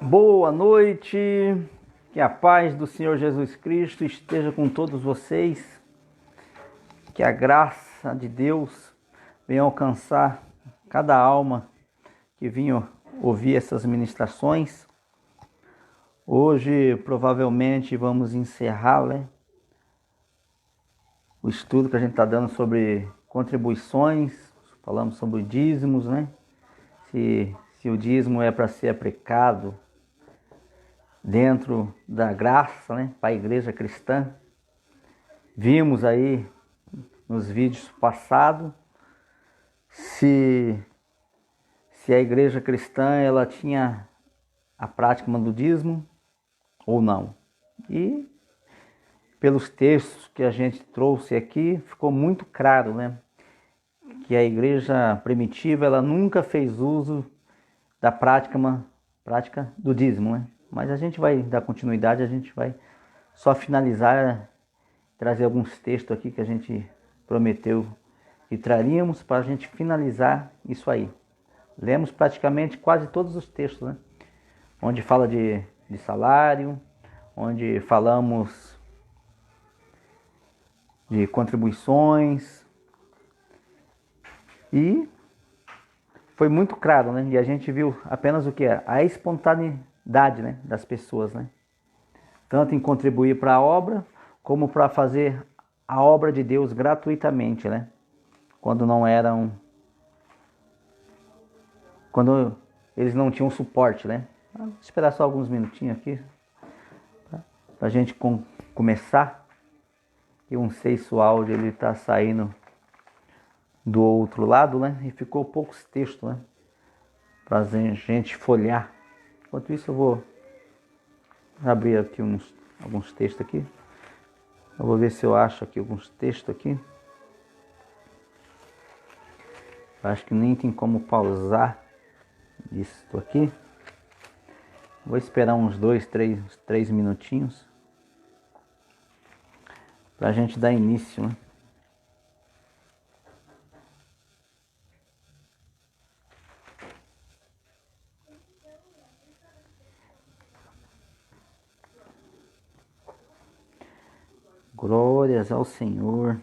Boa noite, que a paz do Senhor Jesus Cristo esteja com todos vocês, que a graça de Deus venha alcançar cada alma que vinha ouvir essas ministrações. Hoje provavelmente vamos encerrar, o estudo que a gente está dando sobre contribuições, falamos sobre dízimos, Se o dízimo é para ser aplicado dentro da graça, para a igreja cristã. Vimos aí nos vídeos passados se a igreja cristã ela tinha a prática do dízimo ou não. E pelos textos que a gente trouxe aqui, ficou muito claro, que a igreja primitiva ela nunca fez uso da prática do dízimo, Mas a gente vai dar continuidade, a gente vai só finalizar, trazer alguns textos aqui que a gente prometeu que traríamos para a gente finalizar isso aí. Lemos praticamente quase todos os textos, Onde fala de salário, onde falamos de contribuições, e foi muito claro, E a gente viu apenas o que é a espontaneidade, das pessoas, Tanto em contribuir para a obra, como para fazer a obra de Deus gratuitamente, Quando não eram, quando eles não tinham suporte, Vou esperar só alguns minutinhos aqui, para a gente começar. Eu não sei se o áudio ele está saindo do outro lado, E ficou poucos textos, para a gente folhear. Enquanto isso eu vou abrir aqui alguns textos aqui. Eu vou ver se eu acho aqui alguns textos aqui. Eu acho que nem tem como pausar isso aqui. Vou esperar uns 3 minutinhos para a gente dar início, Glórias ao Senhor.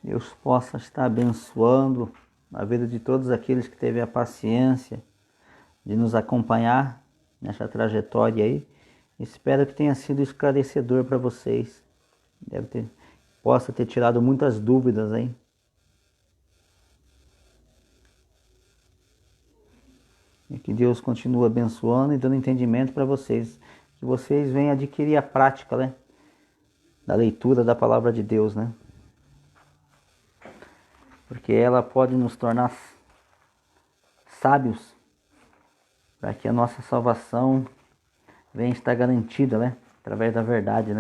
Deus possa estar abençoando a vida de todos aqueles que teve a paciência de nos acompanhar nessa trajetória aí. Espero que tenha sido esclarecedor para vocês. Possa ter tirado muitas dúvidas aí. E que Deus continue abençoando e dando entendimento para vocês. Que vocês venham adquirir a prática, da leitura da palavra de Deus, Porque ela pode nos tornar sábios para que a nossa salvação venha estar garantida, através da verdade,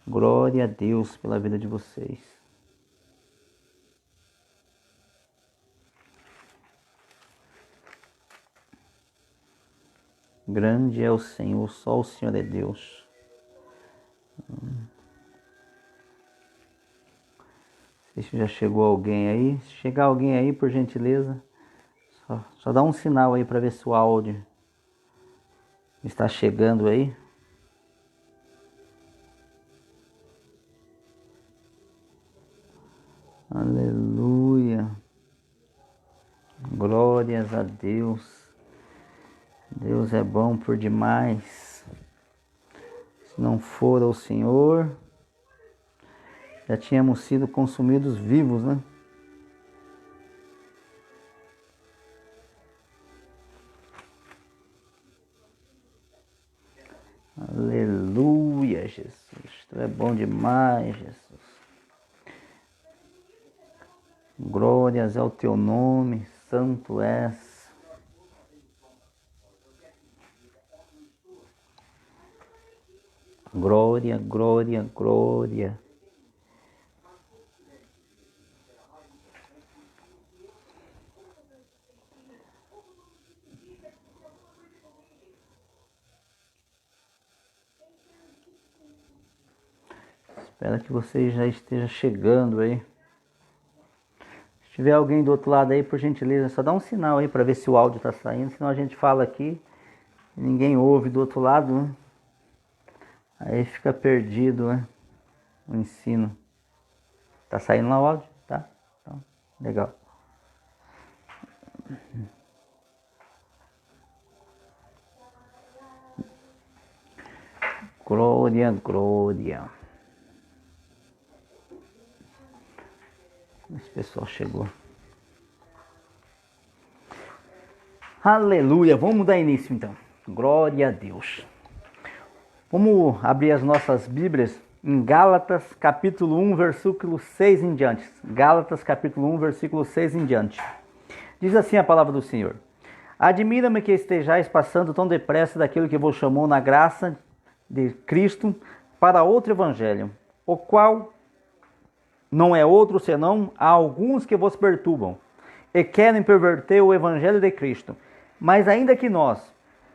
Glória a Deus pela vida de vocês. Grande é o Senhor, só o Senhor é Deus. Não sei se já chegou alguém aí. Se chegar alguém aí, por gentileza, só dá um sinal aí para ver se o áudio está chegando aí. Aleluia. Glórias a Deus. Deus é bom por demais. Se não for o Senhor, já tínhamos sido consumidos vivos, Aleluia, Jesus. Tu é bom demais, Jesus. Glórias ao teu nome, santo és. Glória, glória, glória. Espero que você já esteja chegando aí. Se tiver alguém do outro lado aí, por gentileza, só dá um sinal aí para ver se o áudio está saindo, senão a gente fala aqui e ninguém ouve do outro lado, né? Aí fica perdido, né? O ensino. Tá saindo lá o áudio? Tá? Então, legal. Glória, glória. Esse pessoal chegou. Aleluia. Vamos dar início então. Glória a Deus. Vamos abrir as nossas Bíblias em Gálatas capítulo 1, versículo 6 em diante. Gálatas capítulo 1, versículo 6 em diante. Diz assim a palavra do Senhor. Admira-me que estejais passando tão depressa daquilo que vos chamou na graça de Cristo para outro evangelho, o qual não é outro senão há alguns que vos perturbam e querem perverter o evangelho de Cristo. Mas ainda que nós,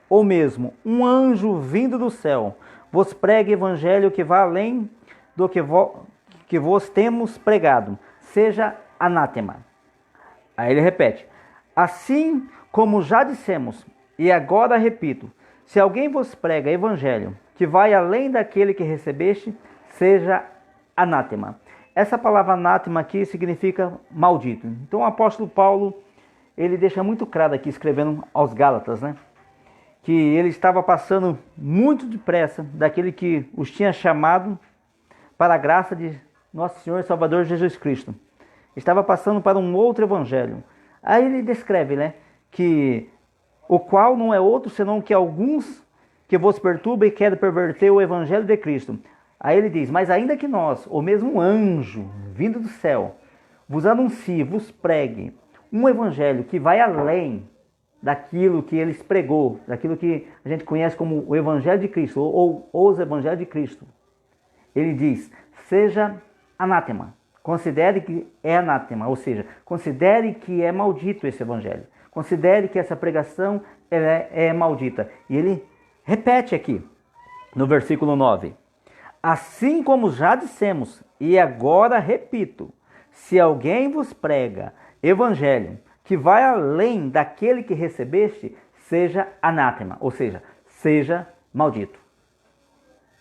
ou mesmo um anjo vindo do céu, vos pregue evangelho que vá além do que vos temos pregado, seja anátema. Aí ele repete, assim como já dissemos, e agora repito, se alguém vos prega evangelho que vai além daquele que recebeste, seja anátema. Essa palavra anátema aqui significa maldito. Então o apóstolo Paulo, ele deixa muito claro aqui, escrevendo aos Gálatas, né? Que ele estava passando muito depressa daquele que os tinha chamado para a graça de nosso Senhor e Salvador Jesus Cristo. Estava passando para um outro evangelho. Aí ele descreve, né, que o qual não é outro senão que alguns que vos perturbam e querem perverter o evangelho de Cristo. Aí ele diz, mas ainda que nós, ou mesmo um anjo vindo do céu, vos anuncie, vos pregue um evangelho que vai além daquilo que eles pregou, daquilo que a gente conhece como o evangelho de Cristo, ou os evangelhos de Cristo. Ele diz, seja anátema, considere que é anátema, ou seja, considere que é maldito esse evangelho, considere que essa pregação é maldita. E ele repete aqui, no versículo 9, assim como já dissemos, e agora repito, se alguém vos prega evangelho que vai além daquele que recebeste, seja anátema, ou seja, seja maldito.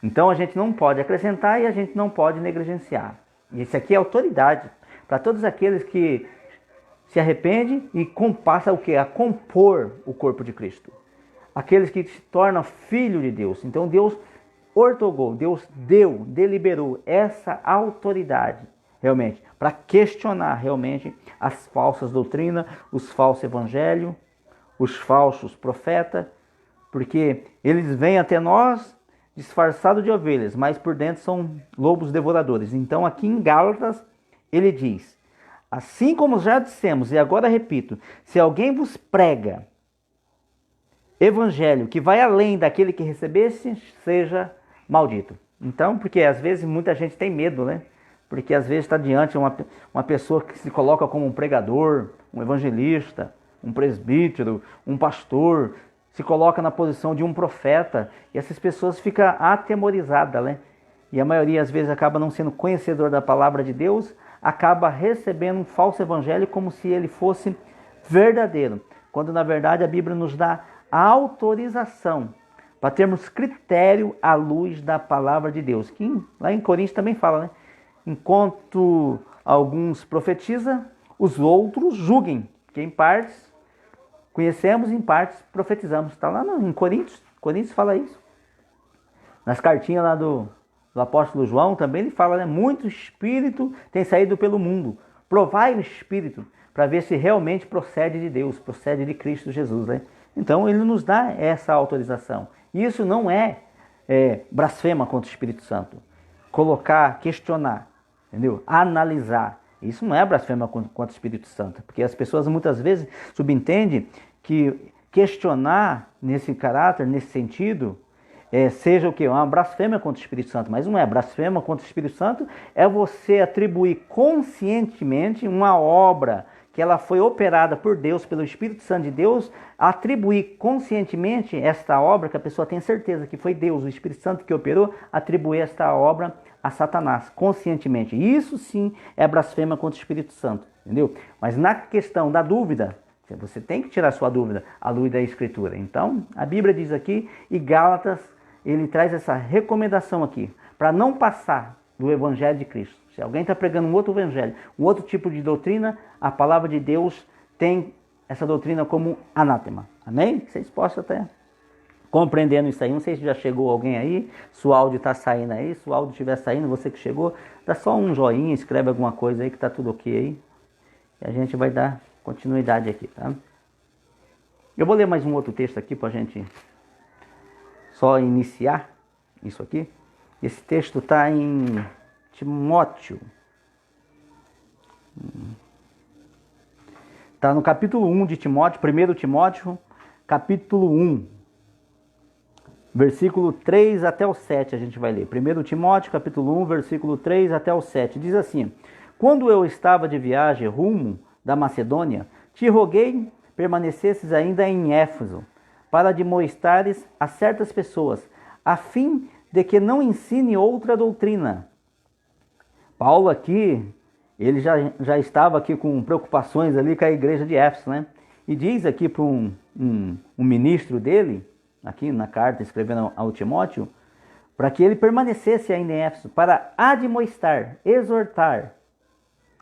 Então a gente não pode acrescentar e a gente não pode negligenciar. E isso aqui é autoridade para todos aqueles que se arrependem e passam o quê? A compor o corpo de Cristo. Aqueles que se tornam filho de Deus. Então Deus ortogou, Deus deliberou essa autoridade realmente, para questionar realmente as falsas doutrinas, os falsos evangelhos, os falsos profetas, porque eles vêm até nós disfarçados de ovelhas, mas por dentro são lobos devoradores. Então aqui em Gálatas ele diz, assim como já dissemos, e agora repito, se alguém vos prega evangelho que vai além daquele que recebesse, seja maldito. Então, porque às vezes muita gente tem medo, né? Porque às vezes está diante de uma pessoa que se coloca como um pregador, um evangelista, um presbítero, um pastor, se coloca na posição de um profeta, e essas pessoas ficam atemorizadas, né? E a maioria às vezes acaba não sendo conhecedor da palavra de Deus, acaba recebendo um falso evangelho como se ele fosse verdadeiro, quando na verdade a Bíblia nos dá a autorização para termos critério à luz da palavra de Deus, que lá em Coríntios também fala, né? Enquanto alguns profetizam, os outros julguem, que em partes conhecemos, em partes profetizamos. Está lá em Coríntios, Coríntios fala isso. Nas cartinhas lá do apóstolo João também ele fala, né? Muito espírito tem saído pelo mundo. Provai o espírito para ver se realmente procede de Deus, procede de Cristo Jesus, né? Então ele nos dá essa autorização. Isso não é blasfema contra o Espírito Santo. Colocar, questionar, entendeu? Analisar. Isso não é blasfema contra o Espírito Santo, porque as pessoas muitas vezes subentendem que questionar nesse caráter, nesse sentido, seja o quê? Uma blasfêmia contra o Espírito Santo, mas não é. Blasfêmia contra o Espírito Santo é você atribuir conscientemente uma obra que ela foi operada por Deus, pelo Espírito Santo de Deus, atribuir conscientemente esta obra, que a pessoa tem certeza que foi Deus, o Espírito Santo que operou, atribuir esta obra a Satanás, conscientemente. Isso sim é blasfema contra o Espírito Santo, entendeu? Mas na questão da dúvida, você tem que tirar sua dúvida à luz da Escritura. Então, a Bíblia diz aqui, e Gálatas, ele traz essa recomendação aqui, para não passar do Evangelho de Cristo. Se alguém está pregando um outro evangelho, um outro tipo de doutrina, a palavra de Deus tem essa doutrina como anátema. Amém? Vocês possam até compreendendo isso aí. Não sei se já chegou alguém aí, se o áudio está saindo aí. Se o áudio estiver saindo, você que chegou, dá só um joinha, escreve alguma coisa aí que está tudo ok aí. E a gente vai dar continuidade aqui, tá? Eu vou ler mais um outro texto aqui para a gente só iniciar isso aqui. Esse texto está em Timóteo. Está no capítulo 1 de Timóteo, 1 Timóteo, capítulo 1, versículo 3 até o 7 a gente vai ler. 1 Timóteo, capítulo 1, versículo 3 até o 7. Diz assim: Quando eu estava de viagem rumo da Macedônia, te roguei permanecesses ainda em Éfeso, para demonstrares a certas pessoas, a fim de que não ensine outra doutrina. Paulo aqui, ele já estava aqui com preocupações ali com a igreja de Éfeso, né? E diz aqui para um ministro dele, aqui na carta escrevendo ao Timóteo, para que ele permanecesse ainda em Éfeso, para admoestar, exortar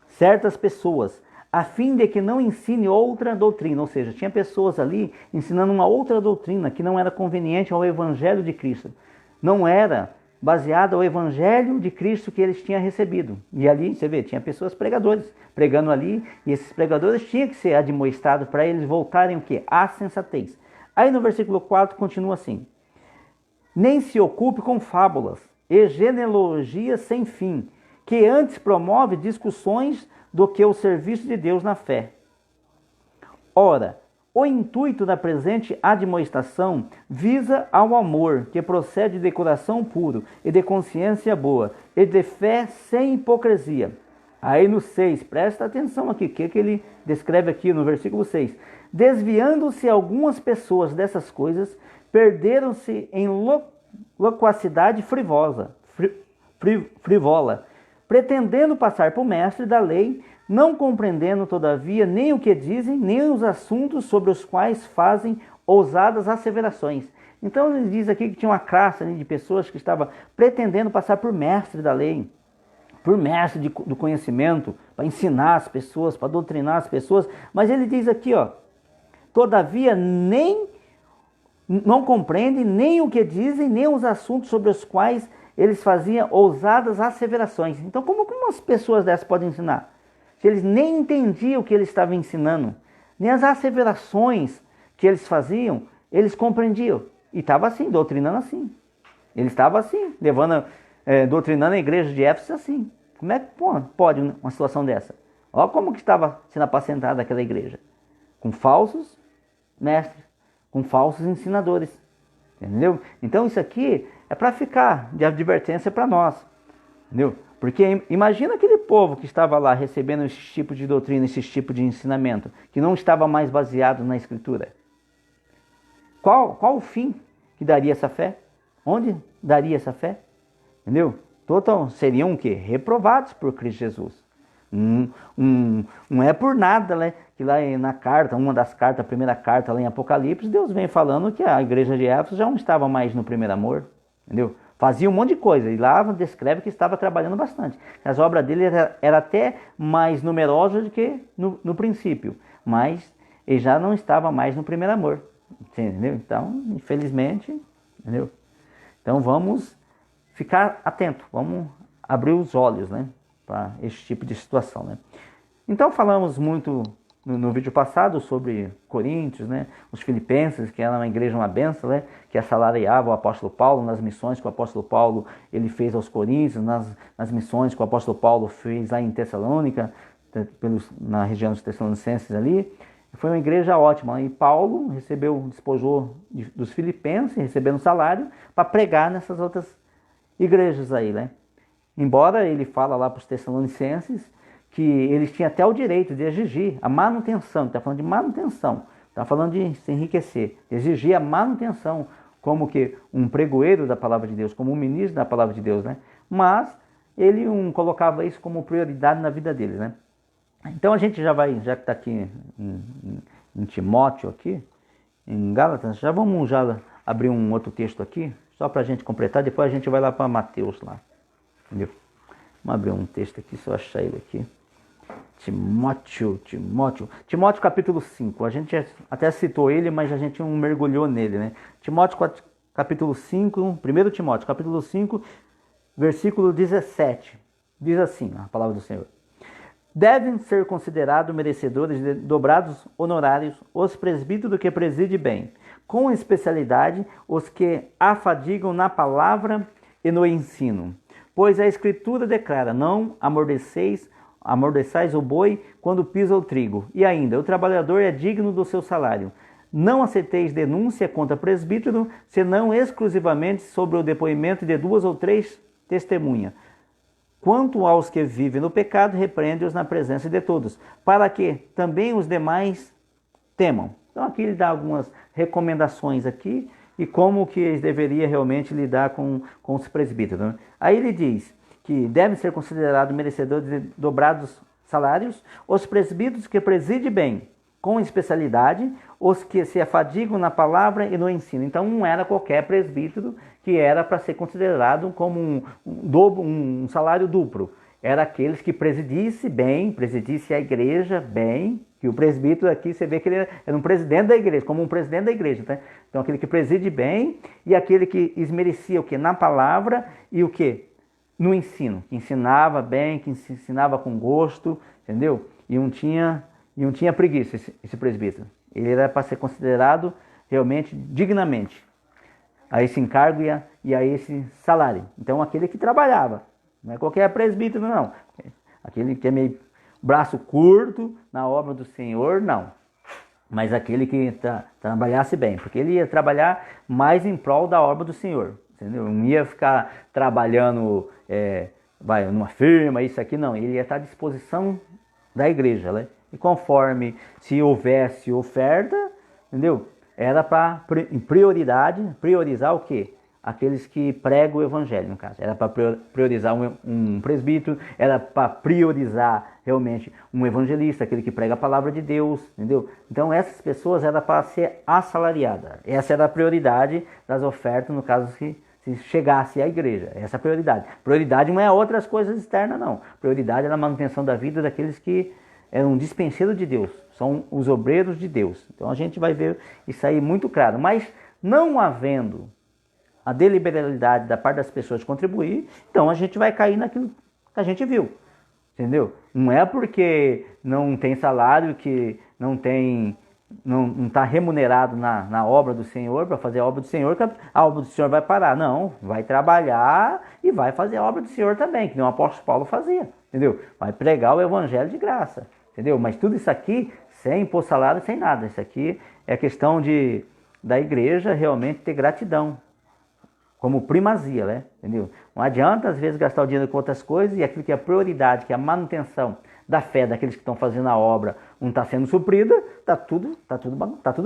certas pessoas, a fim de que não ensine outra doutrina. Ou seja, tinha pessoas ali ensinando uma outra doutrina que não era conveniente ao Evangelho de Cristo. Não era baseada ao Evangelho de Cristo que eles tinham recebido. E ali, você vê, tinha pessoas pregadores pregando ali, e esses pregadores tinham que ser admoestados para eles voltarem o quê? À sensatez. Aí no versículo 4 continua assim: Nem se ocupe com fábulas e genealogias sem fim, que antes promove discussões do que o serviço de Deus na fé. Ora, o intuito da presente admoestação visa ao amor, que procede de coração puro e de consciência boa, e de fé sem hipocrisia. Aí no 6, presta atenção aqui, o que ele descreve aqui no versículo 6. Desviando-se algumas pessoas dessas coisas, perderam-se em loquacidade frivola, pretendendo passar por mestre da lei, não compreendendo, todavia, nem o que dizem, nem os assuntos sobre os quais fazem ousadas asseverações. Então ele diz aqui que tinha uma classe de pessoas que estava pretendendo passar por mestre da lei, por mestre do conhecimento, para ensinar as pessoas, para doutrinar as pessoas. Mas ele diz aqui, ó, todavia não compreendem nem o que dizem, nem os assuntos sobre os quais eles faziam ousadas asseverações. Então como as pessoas dessas podem ensinar? Se eles nem entendiam o que eles estavam ensinando, nem as asseverações que eles faziam, eles compreendiam. E estava assim, doutrinando assim. Ele estava assim, doutrinando a igreja de Éfeso assim. Como é que pode uma situação dessa? Olha como que estava sendo apacentada aquela igreja. Com falsos mestres, com falsos ensinadores. Entendeu? Então isso aqui é para ficar de advertência para nós. Entendeu? Porque imagina aquele povo que estava lá recebendo esse tipo de doutrina, esse tipo de ensinamento, que não estava mais baseado na Escritura. Qual o fim que daria essa fé? Onde daria essa fé? Entendeu? Seriam o quê? Reprovados por Cristo Jesus. Não é por nada, né, que lá na carta, uma das cartas, a primeira carta lá em Apocalipse, Deus vem falando que a igreja de Éfeso já não estava mais no primeiro amor. Entendeu? Fazia um monte de coisa, e lá descreve que estava trabalhando bastante. As obras dele eram até mais numerosas do que no princípio, mas ele já não estava mais no primeiro amor, entendeu? Então, infelizmente, entendeu? Então vamos ficar atento, vamos abrir os olhos, né, para esse tipo de situação, né? Então falamos muito no vídeo passado sobre Coríntios, né, os filipenses, que era uma igreja, uma benção, né, que assalariava o apóstolo Paulo nas missões que o apóstolo Paulo ele fez aos Coríntios, nas missões que o apóstolo Paulo fez lá em Tessalônica, na região dos Tessalonicenses ali. Foi uma igreja ótima, e Paulo despojou dos filipenses, recebendo salário, para pregar nessas outras igrejas aí, né? Embora ele fala lá para os Tessalonicenses que eles tinham até o direito de exigir a manutenção, está falando de manutenção, está falando de se enriquecer, de exigir a manutenção, como que um pregoeiro da palavra de Deus, como um ministro da palavra de Deus, né? Mas ele colocava isso como prioridade na vida deles, né? Então a gente já vai, já que está aqui em Timóteo, aqui, em Gálatas, vamos abrir um outro texto aqui, só para a gente completar, depois a gente vai lá para Mateus lá, entendeu? Vamos abrir um texto aqui, se eu achar ele aqui. Timóteo capítulo 5, a gente até citou ele, mas a gente não mergulhou nele, né? Timóteo capítulo 5, 1 Timóteo capítulo 5, versículo 17, diz assim a palavra do Senhor: devem ser considerados merecedores de dobrados honorários os presbíteros que preside bem, com especialidade os que afadigam na palavra e no ensino. Pois a Escritura declara: não amordeçais o boi quando pisa o trigo. E ainda, o trabalhador é digno do seu salário. Não aceiteis denúncia contra presbítero, senão exclusivamente sobre o depoimento de 2 ou 3 testemunhas. Quanto aos que vivem no pecado, repreende-os na presença de todos, para que também os demais temam. Então aqui ele dá algumas recomendações aqui, e como que eles deveriam realmente lidar com os presbíteros, né? Aí ele diz que devem ser considerados merecedores de dobrados salários os presbíteros que presidem bem, com especialidade, os que se afadigam na palavra e no ensino. Então não era qualquer presbítero que era para ser considerado como um salário duplo. Era aqueles que presidisse bem, presidisse a igreja bem, que o presbítero aqui você vê que ele era um presidente da igreja, como um presidente da igreja, tá? Então aquele que preside bem e aquele que esmerecia o que? Na palavra e o que? No ensino, que ensinava bem, que ensinava com gosto, entendeu? E não tinha preguiça esse presbítero. Ele era para ser considerado realmente dignamente a esse encargo e a esse salário. Então aquele que trabalhava, não é qualquer presbítero não, aquele que é meio braço curto na obra do Senhor, não. Mas aquele que trabalhasse bem, porque ele ia trabalhar mais em prol da obra do Senhor, entendeu? Não ia ficar trabalhando numa firma, isso aqui, não. Ele ia estar à disposição da igreja, né? E conforme se houvesse oferta, entendeu? Era para priorizar o quê? Aqueles que pregam o evangelho, no caso. Era para priorizar um presbítero, era para priorizar realmente um evangelista, aquele que prega a palavra de Deus, entendeu? Então essas pessoas eram para ser assalariadas. Essa era a prioridade das ofertas, no caso se chegasse à igreja. Essa é a prioridade. Prioridade não é outras coisas externas, não. Prioridade era a manutenção da vida daqueles que eram dispenseiros de Deus, são os obreiros de Deus. Então a gente vai ver isso aí muito claro. Mas não havendo a deliberalidade da parte das pessoas de contribuir, então a gente vai cair naquilo que a gente viu, entendeu? Não é porque não tem salário, que não está remunerado na obra do Senhor, para fazer a obra do Senhor, que a obra do Senhor vai parar. Não, vai trabalhar e vai fazer a obra do Senhor também, que nem o apóstolo Paulo fazia, entendeu? Vai pregar o evangelho de graça, entendeu? Mas tudo isso aqui sem impor salário, sem nada. Isso aqui é questão da igreja realmente ter gratidão como primazia, né? Entendeu? Não adianta às vezes gastar o dinheiro com outras coisas e aquilo que é a prioridade, que é a manutenção da fé daqueles que estão fazendo a obra, não está sendo suprida, tá tudo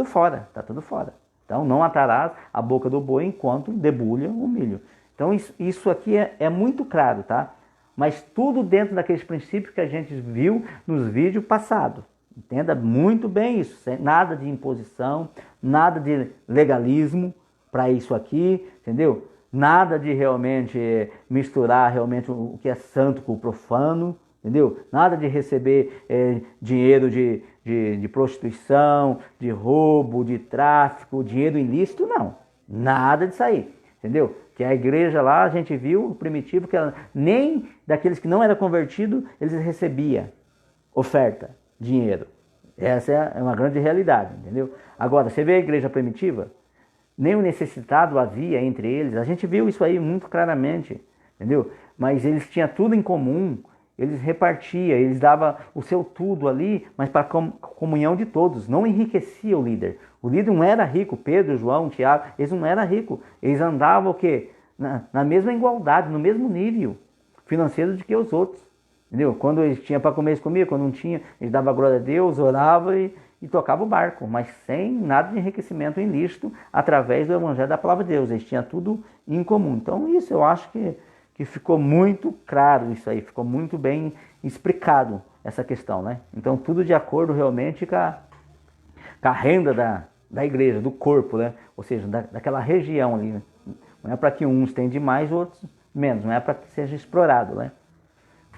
fora, tá tudo fora. Então não atarás a boca do boi enquanto debulha o milho. Então isso aqui é muito claro, tá? Mas tudo dentro daqueles princípios que a gente viu nos vídeos passados. Entenda muito bem isso, nada de imposição, nada de legalismo para isso aqui, entendeu? Nada de realmente misturar realmente o que é santo com o profano, entendeu? Nada de receber dinheiro de prostituição, de roubo, de tráfico, dinheiro ilícito, não. Nada disso aí, entendeu? Que a igreja lá, a gente viu, o primitivo, que nem daqueles que não eram convertidos, eles recebiam oferta, dinheiro. Essa é uma grande realidade, entendeu? Agora, você vê a igreja primitiva, nem o necessitado havia entre eles. A gente viu isso aí muito claramente, entendeu? Mas eles tinham tudo em comum, eles repartiam, eles davam o seu tudo ali, mas para a comunhão de todos, não enriquecia o líder. O líder não era rico, Pedro, João, Tiago, eles não eram ricos. Eles andavam o quê? Na mesma igualdade, no mesmo nível financeiro de que os outros. Entendeu? Quando eles tinham para comer, eles comiam. Quando não tinha, eles davam glória a Deus, orava e tocava o barco, mas sem nada de enriquecimento ilícito através do evangelho da palavra de Deus. Eles tinham tudo em comum. Então isso eu acho que ficou muito claro isso aí, ficou muito bem explicado essa questão, né? Então tudo de acordo realmente com a renda da igreja, do corpo, né? Ou seja, daquela região ali, né? Não é para que uns tenham demais, outros menos, não é para que seja explorado, né?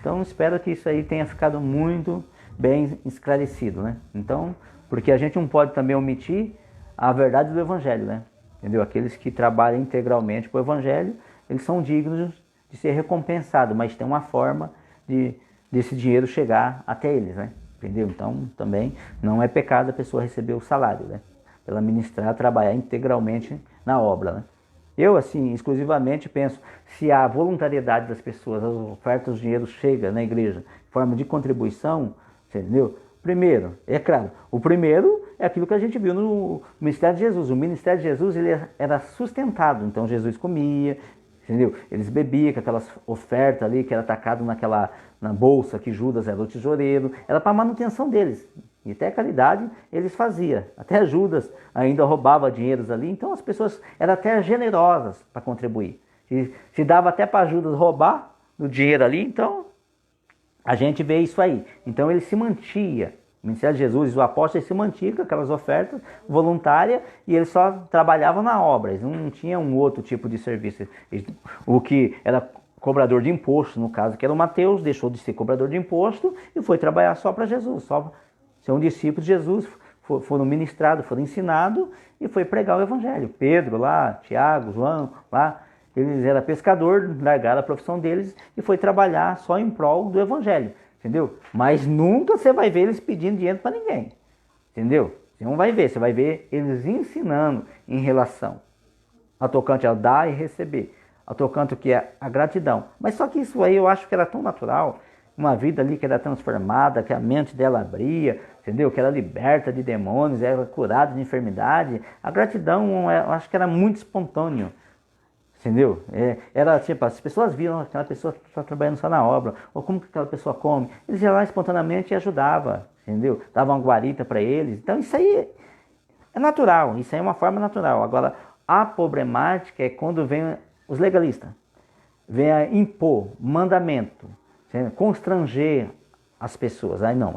Então espero que isso aí tenha ficado muito bem esclarecido, né? Então, porque a gente não pode também omitir a verdade do evangelho, né? Entendeu? Aqueles que trabalham integralmente com o evangelho, eles são dignos de ser recompensados, mas tem uma forma desse dinheiro chegar até eles, né? Entendeu? Então, também não é pecado a pessoa receber o salário, né? Pela ministrar, trabalhar integralmente na obra, né? Eu, assim, exclusivamente penso, se a voluntariedade das pessoas, as ofertas, o dinheiro chega na igreja em forma de contribuição, entendeu? Primeiro, é claro, o primeiro é aquilo que a gente viu no ministério de Jesus. O ministério de Jesus ele era sustentado, então Jesus comia, entendeu? Eles bebiam com aquelas ofertas ali que era atacado na bolsa que Judas era o tesoureiro, era para manutenção deles. E até caridade eles faziam. Até Judas ainda roubava dinheiros ali. Então as pessoas eram até generosas para contribuir. Se dava até para Judas roubar o dinheiro ali, então a gente vê isso aí. Então ele se mantia. O ministério de Jesus, o apóstolo, ele se mantinha com aquelas ofertas voluntárias e eles só trabalhavam na obra. Eles não tinham um outro tipo de serviço. O que era cobrador de imposto, no caso, que era o Mateus, deixou de ser cobrador de imposto e foi trabalhar só para Jesus, só ser um discípulo de Jesus, foram ministrados, foram ensinados e foi pregar o evangelho. Pedro lá, Tiago, João lá, eles eram pescadores, largaram a profissão deles e foi trabalhar só em prol do evangelho, entendeu? Mas nunca você vai ver eles pedindo dinheiro para ninguém, entendeu? Você não vai ver, você vai ver eles ensinando em relação ao tocante ao dar e receber, ao tocante que é a gratidão. Mas só que isso aí eu acho que era tão natural, uma vida ali que era transformada, que a mente dela abria, entendeu? Que era liberta de demônios, era curada de enfermidade. A gratidão, eu acho que era muito espontâneo, entendeu? Era tipo, as pessoas viam aquela pessoa está trabalhando só na obra, ou como que aquela pessoa come. Eles iam lá espontaneamente e ajudavam, entendeu? Davam uma guarita para eles. Então isso aí é natural, isso aí é uma forma natural. Agora, a problemática é quando vem os legalistas, vem a impor mandamento, constranger as pessoas. Aí não.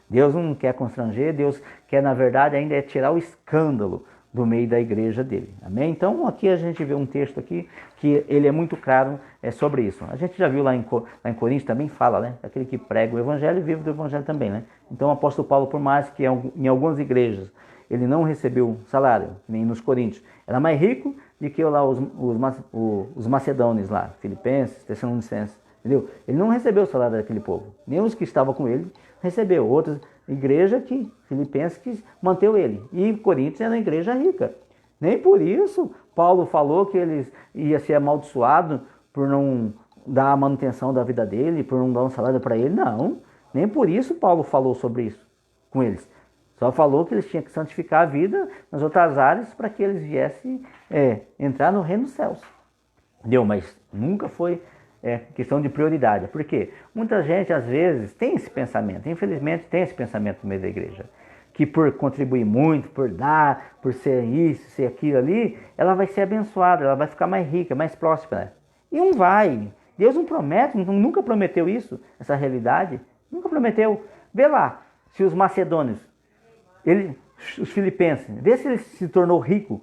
Deus não quer constranger, Deus quer, na verdade, ainda é tirar o escândalo do meio da igreja dele. Amém? Então, aqui a gente vê um texto aqui que ele é muito claro sobre isso. A gente já viu lá em Coríntios também fala, né? Aquele que prega o evangelho e vive do evangelho também, né? Então, o apóstolo Paulo, por mais que em algumas igrejas ele não recebeu salário, nem nos Coríntios, era mais rico do que lá os macedônios lá, Filipenses, Tessalonicenses. Entendeu? Ele não recebeu o salário daquele povo. Nem os que estavam com ele recebeu. Outras igrejas Filipenses que manteve ele. E Coríntios era uma igreja rica. Nem por isso Paulo falou que eles iam ser amaldiçoados por não dar a manutenção da vida dele, por não dar um salário para ele. Não. Nem por isso Paulo falou sobre isso com eles. Só falou que eles tinham que santificar a vida nas outras áreas para que eles viessem entrar no reino dos céus. Entendeu? Mas nunca foi questão de prioridade. Por quê? Muita gente, às vezes, tem esse pensamento. Infelizmente, tem esse pensamento no meio da igreja. Que por contribuir muito, por dar, por ser isso, ser aquilo ali, ela vai ser abençoada, ela vai ficar mais rica, mais próspera. E não vai. Deus não promete, nunca prometeu isso, essa realidade. Nunca prometeu. Vê lá, se os macedônios, os filipenses, vê se ele se tornou rico.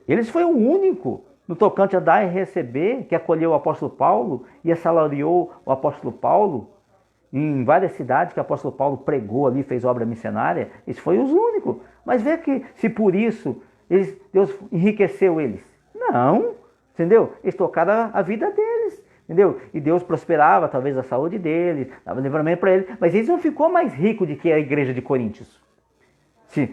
Eles foi o único no tocante a dar e receber, que acolheu o apóstolo Paulo e assalariou o apóstolo Paulo em várias cidades que o apóstolo Paulo pregou ali, fez obra missionária. Esse foi os únicos. Mas vê que se por isso Deus enriqueceu eles. Não, entendeu? Eles tocaram a vida deles, entendeu? E Deus prosperava talvez a saúde deles, dava livramento para eles, mas eles não ficou mais ricos do que a igreja de Coríntios.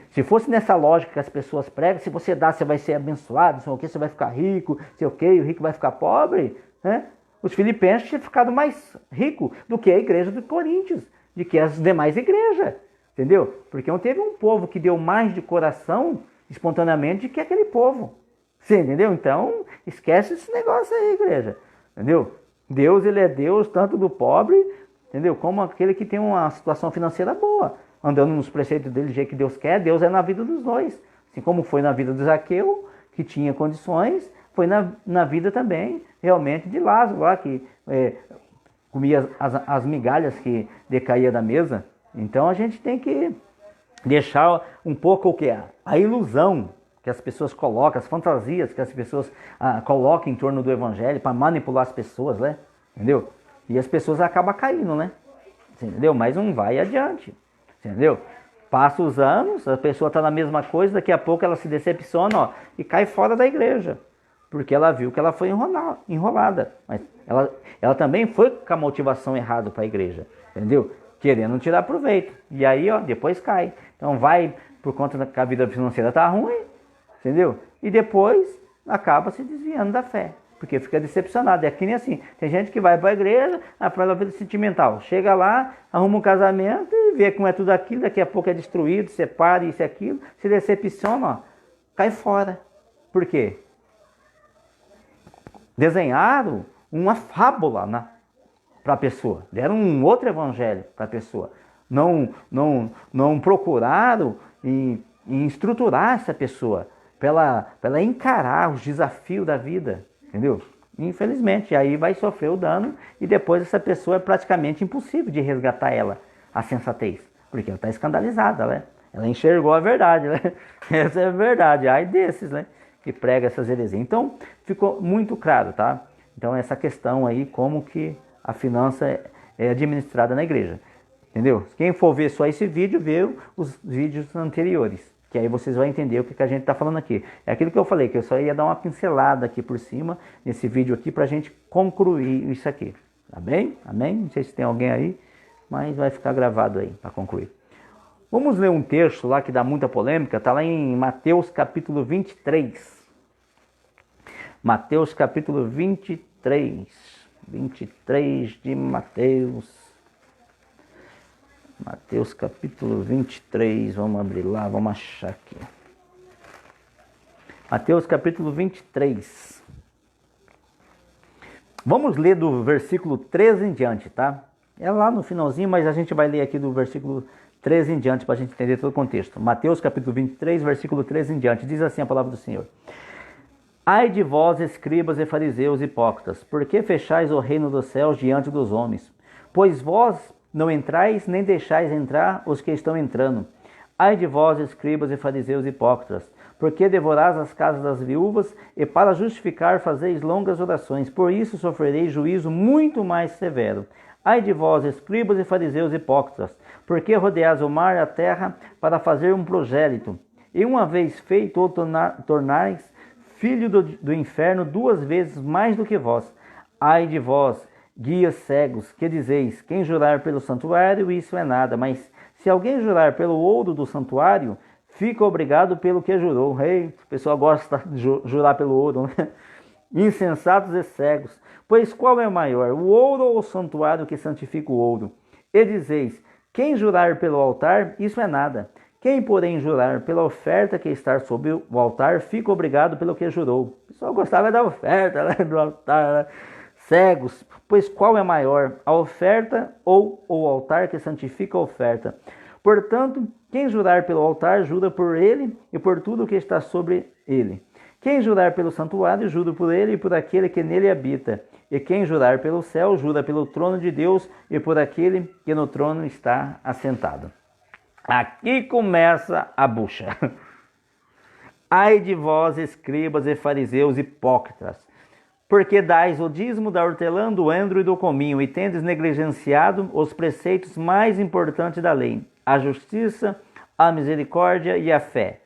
Se fosse nessa lógica que as pessoas pregam, se você dá, você vai ser abençoado, sei o que, você vai ficar rico, sei o que, o rico vai ficar pobre, né? Os filipenses tinham ficado mais ricos do que a igreja de Coríntios, de que as demais igrejas, entendeu? Porque não teve um povo que deu mais de coração, espontaneamente, do que aquele povo. Você entendeu? Então, esquece esse negócio aí, igreja, entendeu? Deus, ele é Deus tanto do pobre, entendeu? Como aquele que tem uma situação financeira boa, andando nos preceitos dele do jeito que Deus quer. Deus é na vida dos dois. Assim como foi na vida de Zaqueu, que tinha condições, foi na vida também, realmente, de Lázaro, lá, que comia as migalhas que decaía da mesa. Então a gente tem que deixar um pouco o que é a ilusão que as pessoas colocam, as fantasias que as pessoas colocam em torno do evangelho para manipular as pessoas, né? Entendeu? E as pessoas acabam caindo, né? Entendeu? Mas não vai adiante, entendeu? Passa os anos, a pessoa está na mesma coisa, daqui a pouco ela se decepciona, ó, e cai fora da igreja, porque ela viu que ela foi enrolada. Mas ela também foi com a motivação errada para a igreja, entendeu? Querendo tirar proveito. E aí, ó, depois cai. Então vai por conta que a vida financeira tá ruim, entendeu? E depois acaba se desviando da fé, porque fica decepcionado. É que nem assim, tem gente que vai para a igreja, para a vida sentimental. Chega lá, arruma um casamento e vê como é tudo aquilo, daqui a pouco é destruído, separa isso e aquilo, se decepciona, ó, cai fora. Por quê? Desenharam uma fábula para a pessoa, deram um outro evangelho para a pessoa. Não procuraram em estruturar essa pessoa para ela encarar os desafios da vida, entendeu? Infelizmente, aí vai sofrer o dano e depois essa pessoa é praticamente impossível de resgatar ela, a sensatez, porque ela está escandalizada, né? Ela enxergou a verdade, né? Essa é a verdade, ai desses, né? Que prega essas heresias. Então, ficou muito claro, tá? Então, essa questão aí, como que a finança é administrada na igreja, entendeu? Quem for ver só esse vídeo, vê os vídeos anteriores, que aí vocês vão entender o que a gente está falando aqui. É aquilo que eu falei, que eu só ia dar uma pincelada aqui por cima, nesse vídeo aqui, para a gente concluir isso aqui, tá bem? Amém? Não sei se tem alguém aí, mas vai ficar gravado aí, para concluir. Vamos ler um texto lá que dá muita polêmica, está lá em Mateus capítulo 23. Mateus capítulo 23 de Mateus. Mateus capítulo 23, vamos abrir lá, vamos achar aqui. Mateus capítulo 23. Vamos ler do versículo 13 em diante, tá? É lá no finalzinho, mas a gente vai ler aqui do versículo 13 em diante para a gente entender todo o contexto. Mateus capítulo 23, versículo 13 em diante, diz assim a palavra do Senhor. Ai de vós, escribas e fariseus hipócritas, por que fechais o reino dos céus diante dos homens? Pois vós não entrais, nem deixais entrar os que estão entrando. Ai de vós, escribas e fariseus hipócritas, por que devorais as casas das viúvas, e para justificar fazeis longas orações, por isso sofrereis juízo muito mais severo. Ai de vós, escribas e fariseus hipócritas, por que rodeais o mar e a terra para fazer um prosélito, e uma vez feito ou tornais filho do inferno 2 vezes mais do que vós. Ai de vós, guias cegos, que dizeis, quem jurar pelo santuário, isso é nada, mas se alguém jurar pelo ouro do santuário, fica obrigado pelo que jurou. Ei, o pessoal gosta de jurar pelo ouro, né? Insensatos e cegos, pois qual é maior, o ouro ou o santuário que santifica o ouro? E dizeis, quem jurar pelo altar, isso é nada. Quem, porém, jurar pela oferta que está sobre o altar, fica obrigado pelo que jurou. O pessoal gostava da oferta, né, do altar, né? Cegos, pois qual é maior, a oferta ou o altar que santifica a oferta? Portanto, quem jurar pelo altar, jura por ele e por tudo que está sobre ele. Quem jurar pelo santuário, jura por ele e por aquele que nele habita. E quem jurar pelo céu, jura pelo trono de Deus e por aquele que no trono está assentado. Aqui começa a bucha. Ai de vós, escribas e fariseus hipócritas, porque dais o dízimo da hortelã, do endro e do cominho, e tendes negligenciado os preceitos mais importantes da lei, a justiça, a misericórdia e a fé.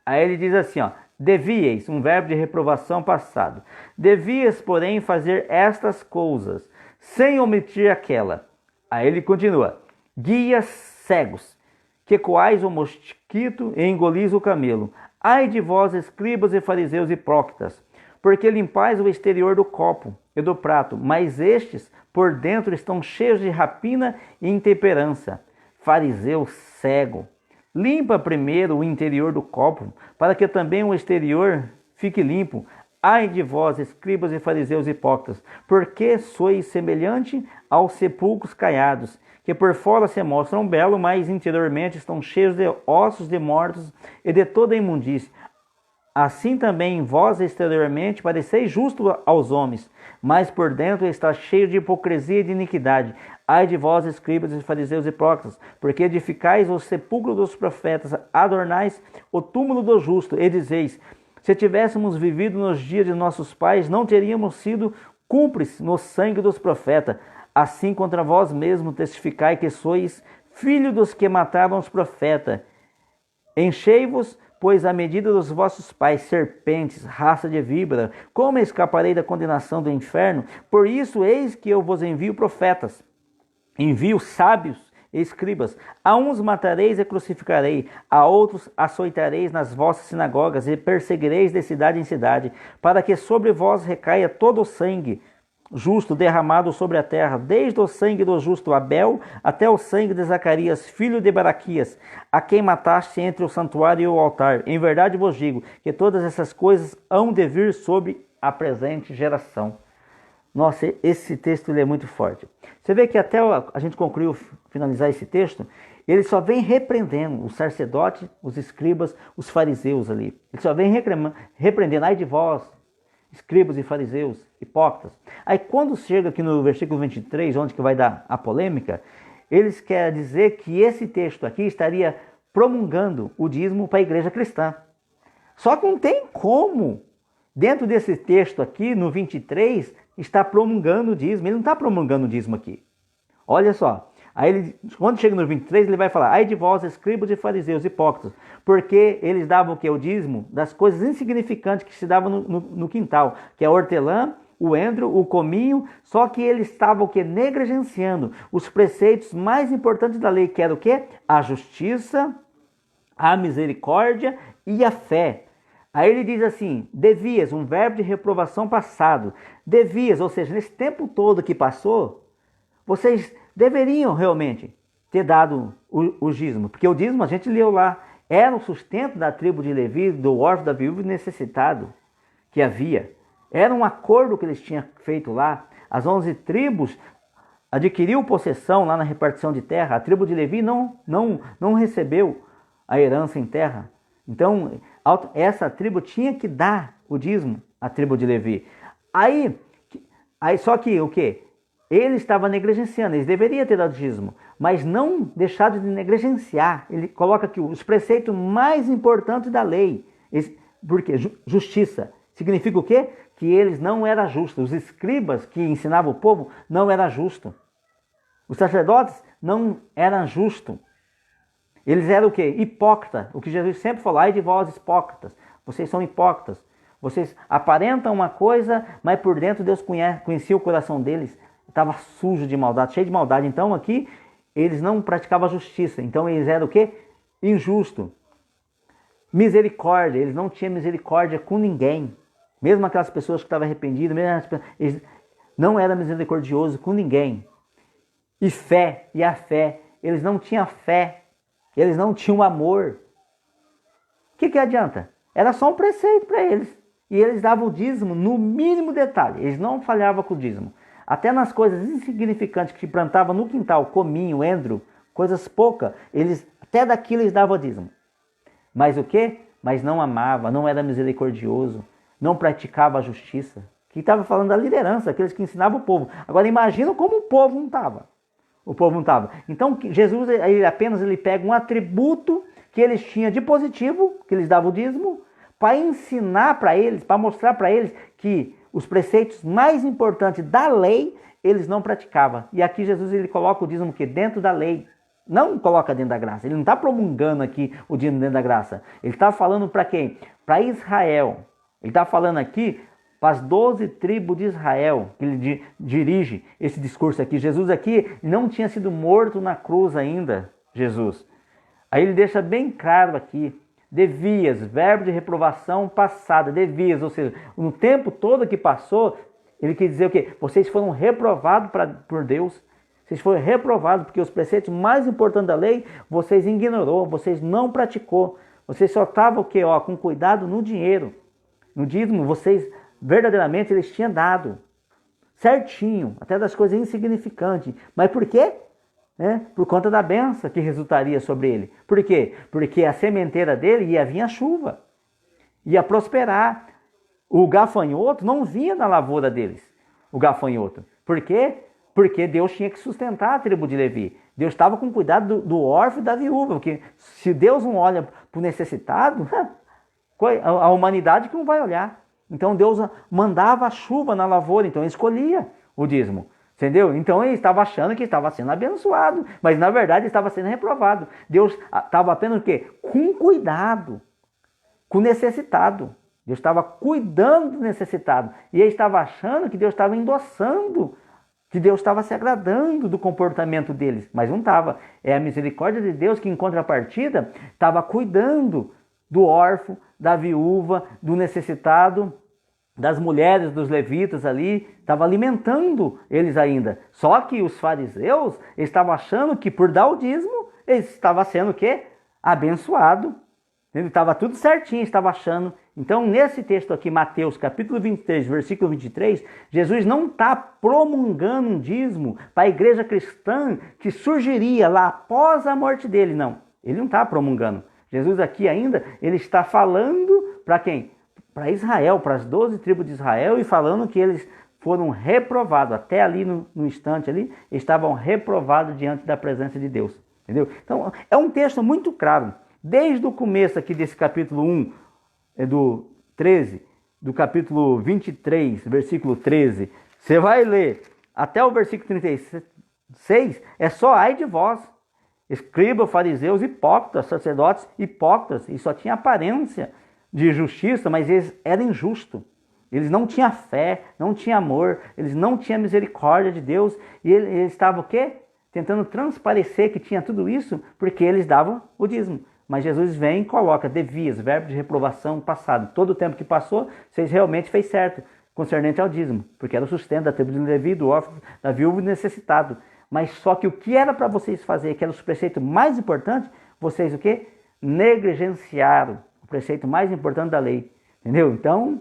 Aí ele diz assim, ó, devíeis, um verbo de reprovação passado, devíeis, porém, fazer estas coisas, sem omitir aquela. Aí ele continua, guias cegos, que coais o mosquito e engolis o camelo. Ai de vós, escribas e fariseus hipócritas, porque limpais o exterior do copo e do prato, mas estes por dentro estão cheios de rapina e intemperança. Fariseu cego, limpa primeiro o interior do copo, para que também o exterior fique limpo. Ai de vós, escribas e fariseus hipócritas, porque sois semelhante aos sepulcros caiados, que por fora se mostram belos, mas interiormente estão cheios de ossos de mortos e de toda imundície. Assim também vós exteriormente pareceis justo aos homens, mas por dentro está cheio de hipocrisia e de iniquidade. Ai de vós, escribas e fariseus hipócritas, porque edificais o sepulcro dos profetas, adornais o túmulo do justo, e dizeis: se tivéssemos vivido nos dias de nossos pais, não teríamos sido cúmplices no sangue dos profetas. Assim contra vós mesmos testificai que sois filho dos que mataram os profetas. Enchei-vos, pois, à medida dos vossos pais, serpentes, raça de víbora, como escaparei da condenação do inferno? Por isso, eis que eu vos envio profetas, envio sábios e escribas. A uns matareis e crucificarei, a outros açoitareis nas vossas sinagogas e perseguireis de cidade em cidade, para que sobre vós recaia todo o sangue justo derramado sobre a terra, desde o sangue do justo Abel até o sangue de Zacarias, filho de Baraquias, a quem mataste entre o santuário e o altar. Em verdade vos digo que todas essas coisas hão de vir sobre a presente geração. Nossa, esse texto ele é muito forte. Você vê que até a gente concluiu, finalizar esse texto, ele só vem repreendendo os sacerdotes, os escribas, os fariseus ali. Ele só vem repreendendo: ai de vós, escribas e fariseus, hipócritas. Aí quando chega aqui no versículo 23, onde que vai dar a polêmica, eles querem dizer que esse texto aqui estaria promulgando o dízimo para a igreja cristã. Só que não tem como, dentro desse texto aqui, no 23, está promulgando o dízimo. Ele não está promulgando o dízimo aqui. Olha só. Aí ele, quando chega no 23, ele vai falar: ai de vós, escribas e fariseus hipócritas, porque eles davam o que? O dízimo das coisas insignificantes que se davam no quintal, que é a hortelã, o endro, o cominho, só que eles estavam o que? Negligenciando os preceitos mais importantes da lei, que era o que? A justiça, a misericórdia e a fé. Aí ele diz assim: devias, um verbo de reprovação passado, devias, ou seja, nesse tempo todo que passou, vocês deveriam realmente ter dado o dízimo, porque o dízimo, a gente leu lá, era o sustento da tribo de Levi, do órfão, da viúva e necessitado que havia. Era um acordo que eles tinham feito lá. As 11 tribos adquiriu possessão lá na repartição de terra. A tribo de Levi não recebeu a herança em terra. Então, essa tribo tinha que dar o dízimo, a tribo de Levi. Aí só que o quê? Ele estava negligenciando, eles deveriam ter dado dízimo, mas não deixado de negligenciar. Ele coloca aqui os preceitos mais importantes da lei. Por quê? Justiça. Significa o quê? Que eles não eram justos. Os escribas que ensinavam o povo não eram justos. Os sacerdotes não eram justos. Eles eram o quê? Hipócritas. O que Jesus sempre falou: ai de vós, hipócritas. Vocês são hipócritas. Vocês aparentam uma coisa, mas por dentro Deus conhecia o coração deles. Estava sujo de maldade, cheio de maldade. Então aqui eles não praticavam a justiça. Então eles eram o quê? Injusto. Misericórdia. Eles não tinham misericórdia com ninguém. Mesmo aquelas pessoas que estavam arrependidas, eles não eram misericordiosos com ninguém. E fé, e a fé. Eles não tinham fé. Eles não tinham amor. O que adianta? Era só um preceito para eles. E eles davam o dízimo no mínimo detalhe. Eles não falhavam com o dízimo. Até nas coisas insignificantes que plantavam no quintal, cominho, endro, coisas poucas, até daquilo eles davam dízimo. Mas o quê? Mas não amava, não era misericordioso, não praticava a justiça. Que estava falando da liderança, aqueles que ensinavam o povo. Agora imagina como o povo não estava. O povo não estava. Então Jesus ele pega um atributo que eles tinham de positivo, que eles davam o dízimo, para ensinar para eles, para mostrar para eles que os preceitos mais importantes da lei, eles não praticavam. E aqui Jesus ele coloca o dízimo que dentro da lei. Não coloca dentro da graça. Ele não está promulgando aqui o dízimo dentro da graça. Ele está falando para quem? Para Israel. Ele está falando aqui para as 12 tribos de Israel, que ele dirige esse discurso aqui. Jesus aqui não tinha sido morto na cruz ainda, Jesus. Aí ele deixa bem claro aqui: devias, verbo de reprovação passada, devias, ou seja, no tempo todo que passou, ele quer dizer o quê? Vocês foram reprovados por Deus, vocês foram reprovados porque os preceitos mais importantes da lei, vocês ignorou, vocês não praticou, vocês só estavam o quê? Com cuidado no dinheiro, no dízimo, vocês verdadeiramente eles tinham dado certinho, até das coisas insignificantes. Mas por quê? Por conta da benção que resultaria sobre ele. Por quê? Porque a sementeira dele ia vir a chuva, ia prosperar. O gafanhoto não vinha na lavoura deles, o gafanhoto. Por quê? Porque Deus tinha que sustentar a tribo de Levi. Deus estava com cuidado do órfão e da viúva, porque se Deus não olha para o necessitado, a humanidade que não vai olhar. Então Deus mandava a chuva na lavoura, então ele escolhia o dízimo. Entendeu? Então ele estava achando que estava sendo abençoado, mas na verdade estava sendo reprovado. Deus estava apenas o quê? Com cuidado, com o necessitado. Deus estava cuidando do necessitado. E ele estava achando que Deus estava endossando, que Deus estava se agradando do comportamento deles. Mas não estava. É a misericórdia de Deus que, em contrapartida, estava cuidando do órfão, da viúva, do necessitado, das mulheres, dos levitas ali, estava alimentando eles ainda. Só que os fariseus estavam achando que por dar o dízimo, eles estavam sendo o quê? Abençoado. Estava tudo certinho, estava achando. Então, nesse texto aqui, Mateus capítulo 23, versículo 23, Jesus não está promulgando um dízimo para a igreja cristã que surgiria lá após a morte dele, não. Ele não está promulgando. Jesus aqui ainda, ele está falando para quem? Para Israel, para as 12 tribos de Israel, e falando que eles foram reprovados. Até ali no instante ali, estavam reprovados diante da presença de Deus. Entendeu? Então, é um texto muito claro. Desde o começo aqui desse capítulo 1, do 13, do capítulo 23, versículo 13, você vai ler até o versículo 36, é só ai de vós, escribas, fariseus, hipócritas, sacerdotes hipócritas, e só tinha aparência de justiça, mas eles eram injustos. Eles não tinham fé, não tinham amor, eles não tinham misericórdia de Deus, e eles estavam o quê? Tentando transparecer que tinha tudo isso, porque eles davam o dízimo. Mas Jesus vem e coloca devias, verbo de reprovação passado. Todo o tempo que passou, vocês realmente fez certo, concernente ao dízimo, porque era o sustento da tribo de Levi, do órfão, da viúva e necessitado. Mas só que o que era para vocês fazer, que era o preceito mais importante, vocês o quê? Negligenciaram o preceito mais importante da lei. Entendeu? Então,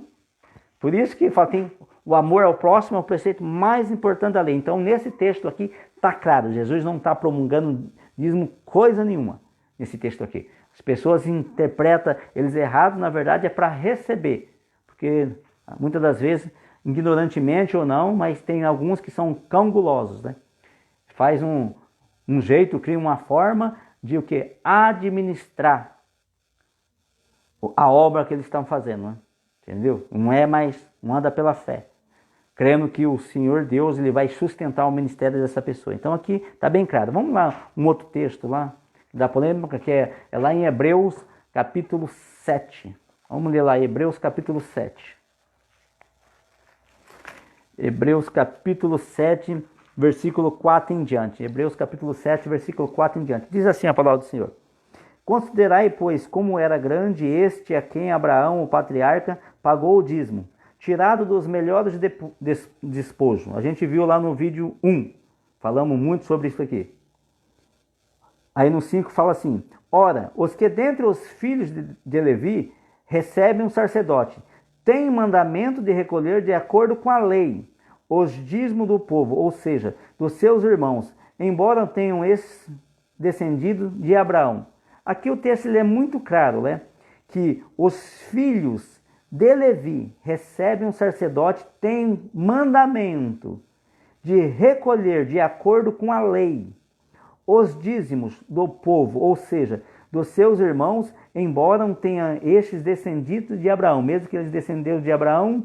por isso que tem o amor ao próximo é o preceito mais importante da lei. Então, nesse texto aqui, está claro, Jesus não está promulgando dízimo coisa nenhuma, nesse texto aqui. As pessoas interpretam eles errados, na verdade é para receber, porque muitas das vezes, ignorantemente ou não, mas tem alguns que são cão gulosos, né? Faz um jeito, cria uma forma de o que? Administrar a obra que eles estão fazendo, né? Entendeu? Não é mais, não anda pela fé, crendo que o Senhor Deus ele vai sustentar o ministério dessa pessoa. Então aqui está bem claro. Vamos lá, um outro texto lá, da polêmica, que é lá em Hebreus capítulo 7. Vamos ler lá, Hebreus capítulo 7. Hebreus capítulo 7, versículo 4 em diante. Hebreus capítulo 7, versículo 4 em diante. Diz assim a palavra do Senhor. Considerai, pois, como era grande este a quem Abraão, o patriarca, pagou o dízimo, tirado dos melhores despojos. A gente viu lá no vídeo 1, falamos muito sobre isso aqui. Aí no 5 fala assim, ora, os que dentre os filhos de Levi recebem um sacerdote, têm mandamento de recolher de acordo com a lei, os dízimos do povo, ou seja, dos seus irmãos, embora tenham esses descendido de Abraão. Aqui o texto ele é muito claro, né? Que os filhos de Levi recebem um sacerdote, têm mandamento de recolher de acordo com a lei os dízimos do povo, ou seja, dos seus irmãos, embora não tenham estes descendidos de Abraão, mesmo que eles descenderam de Abraão,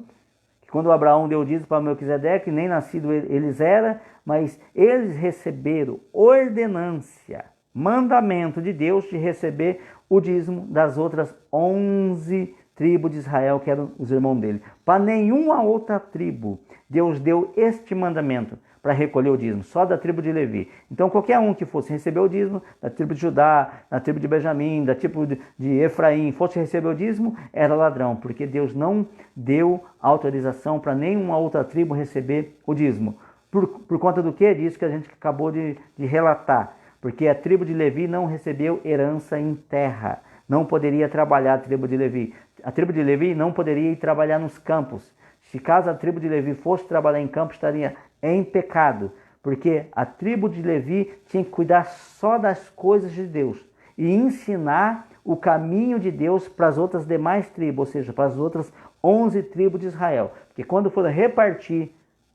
que quando Abraão deu o dízimo para Melquisedeque, nem nascido eles eram, mas eles receberam ordenância, mandamento de Deus de receber o dízimo das outras 11 tribos de Israel, que eram os irmãos dele. Para nenhuma outra tribo, Deus deu este mandamento para recolher o dízimo, só da tribo de Levi. Então qualquer um que fosse receber o dízimo, da tribo de Judá, da tribo de Benjamim, da tribo de Efraim, fosse receber o dízimo, era ladrão, porque Deus não deu autorização para nenhuma outra tribo receber o dízimo. Por conta do que? Disso que a gente acabou de relatar. Porque a tribo de Levi não recebeu herança em terra, não poderia trabalhar a tribo de Levi. A tribo de Levi não poderia ir trabalhar nos campos. Se caso a tribo de Levi fosse trabalhar em campo, estaria em pecado, porque a tribo de Levi tinha que cuidar só das coisas de Deus e ensinar o caminho de Deus para as outras demais tribos, ou seja, para as outras 11 tribos de Israel. Porque quando foram repartir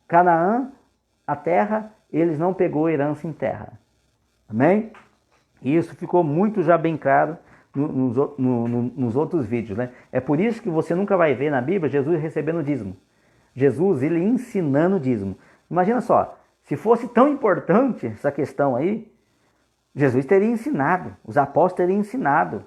Canaã, a terra, eles não pegou herança em terra. Amém? E isso ficou muito já bem claro nos outros vídeos, né? É por isso que você nunca vai ver na Bíblia Jesus recebendo dízimo. Jesus, ele ensinando dízimo. Imagina só, se fosse tão importante essa questão aí, Jesus teria ensinado, os apóstolos teriam ensinado.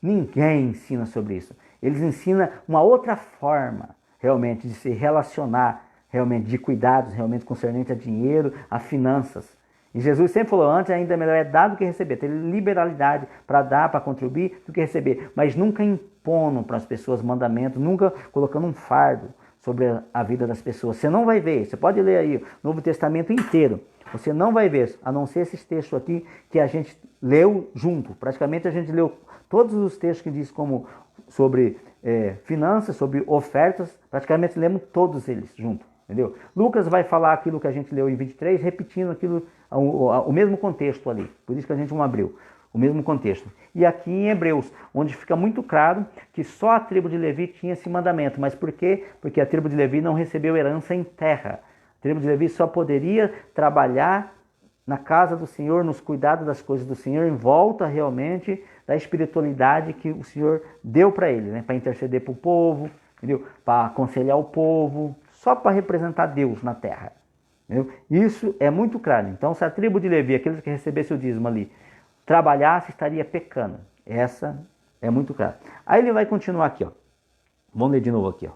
Ninguém ensina sobre isso. Eles ensinam uma outra forma, realmente, de se relacionar, realmente, de cuidados, realmente, concernente a dinheiro, a finanças. E Jesus sempre falou, antes ainda é melhor é dar do que receber, ter liberalidade para dar, para contribuir, do que receber. Mas nunca impondo para as pessoas mandamentos, nunca colocando um fardo sobre a vida das pessoas. Você não vai ver, você pode ler aí o Novo Testamento inteiro, você não vai ver, a não ser esses textos aqui que a gente leu junto. Praticamente a gente leu todos os textos que diz como sobre finanças, sobre ofertas, praticamente lemos todos eles juntos. Entendeu? Lucas vai falar aquilo que a gente leu em 23, repetindo aquilo, o mesmo contexto ali. Por isso que a gente não abriu o mesmo contexto. E aqui em Hebreus, onde fica muito claro que só a tribo de Levi tinha esse mandamento. Mas por quê? Porque a tribo de Levi não recebeu herança em terra. A tribo de Levi só poderia trabalhar na casa do Senhor, nos cuidados das coisas do Senhor, em volta realmente da espiritualidade que o Senhor deu para ele, né? Para interceder para o povo, entendeu? Para aconselhar o povo, só para representar Deus na terra. Entendeu? Isso é muito claro. Então, se a tribo de Levi, aqueles que recebessem o dízimo ali, trabalhasse, estaria pecando. Essa é muito clara. Aí ele vai continuar aqui, ó. Vamos ler de novo aqui, ó.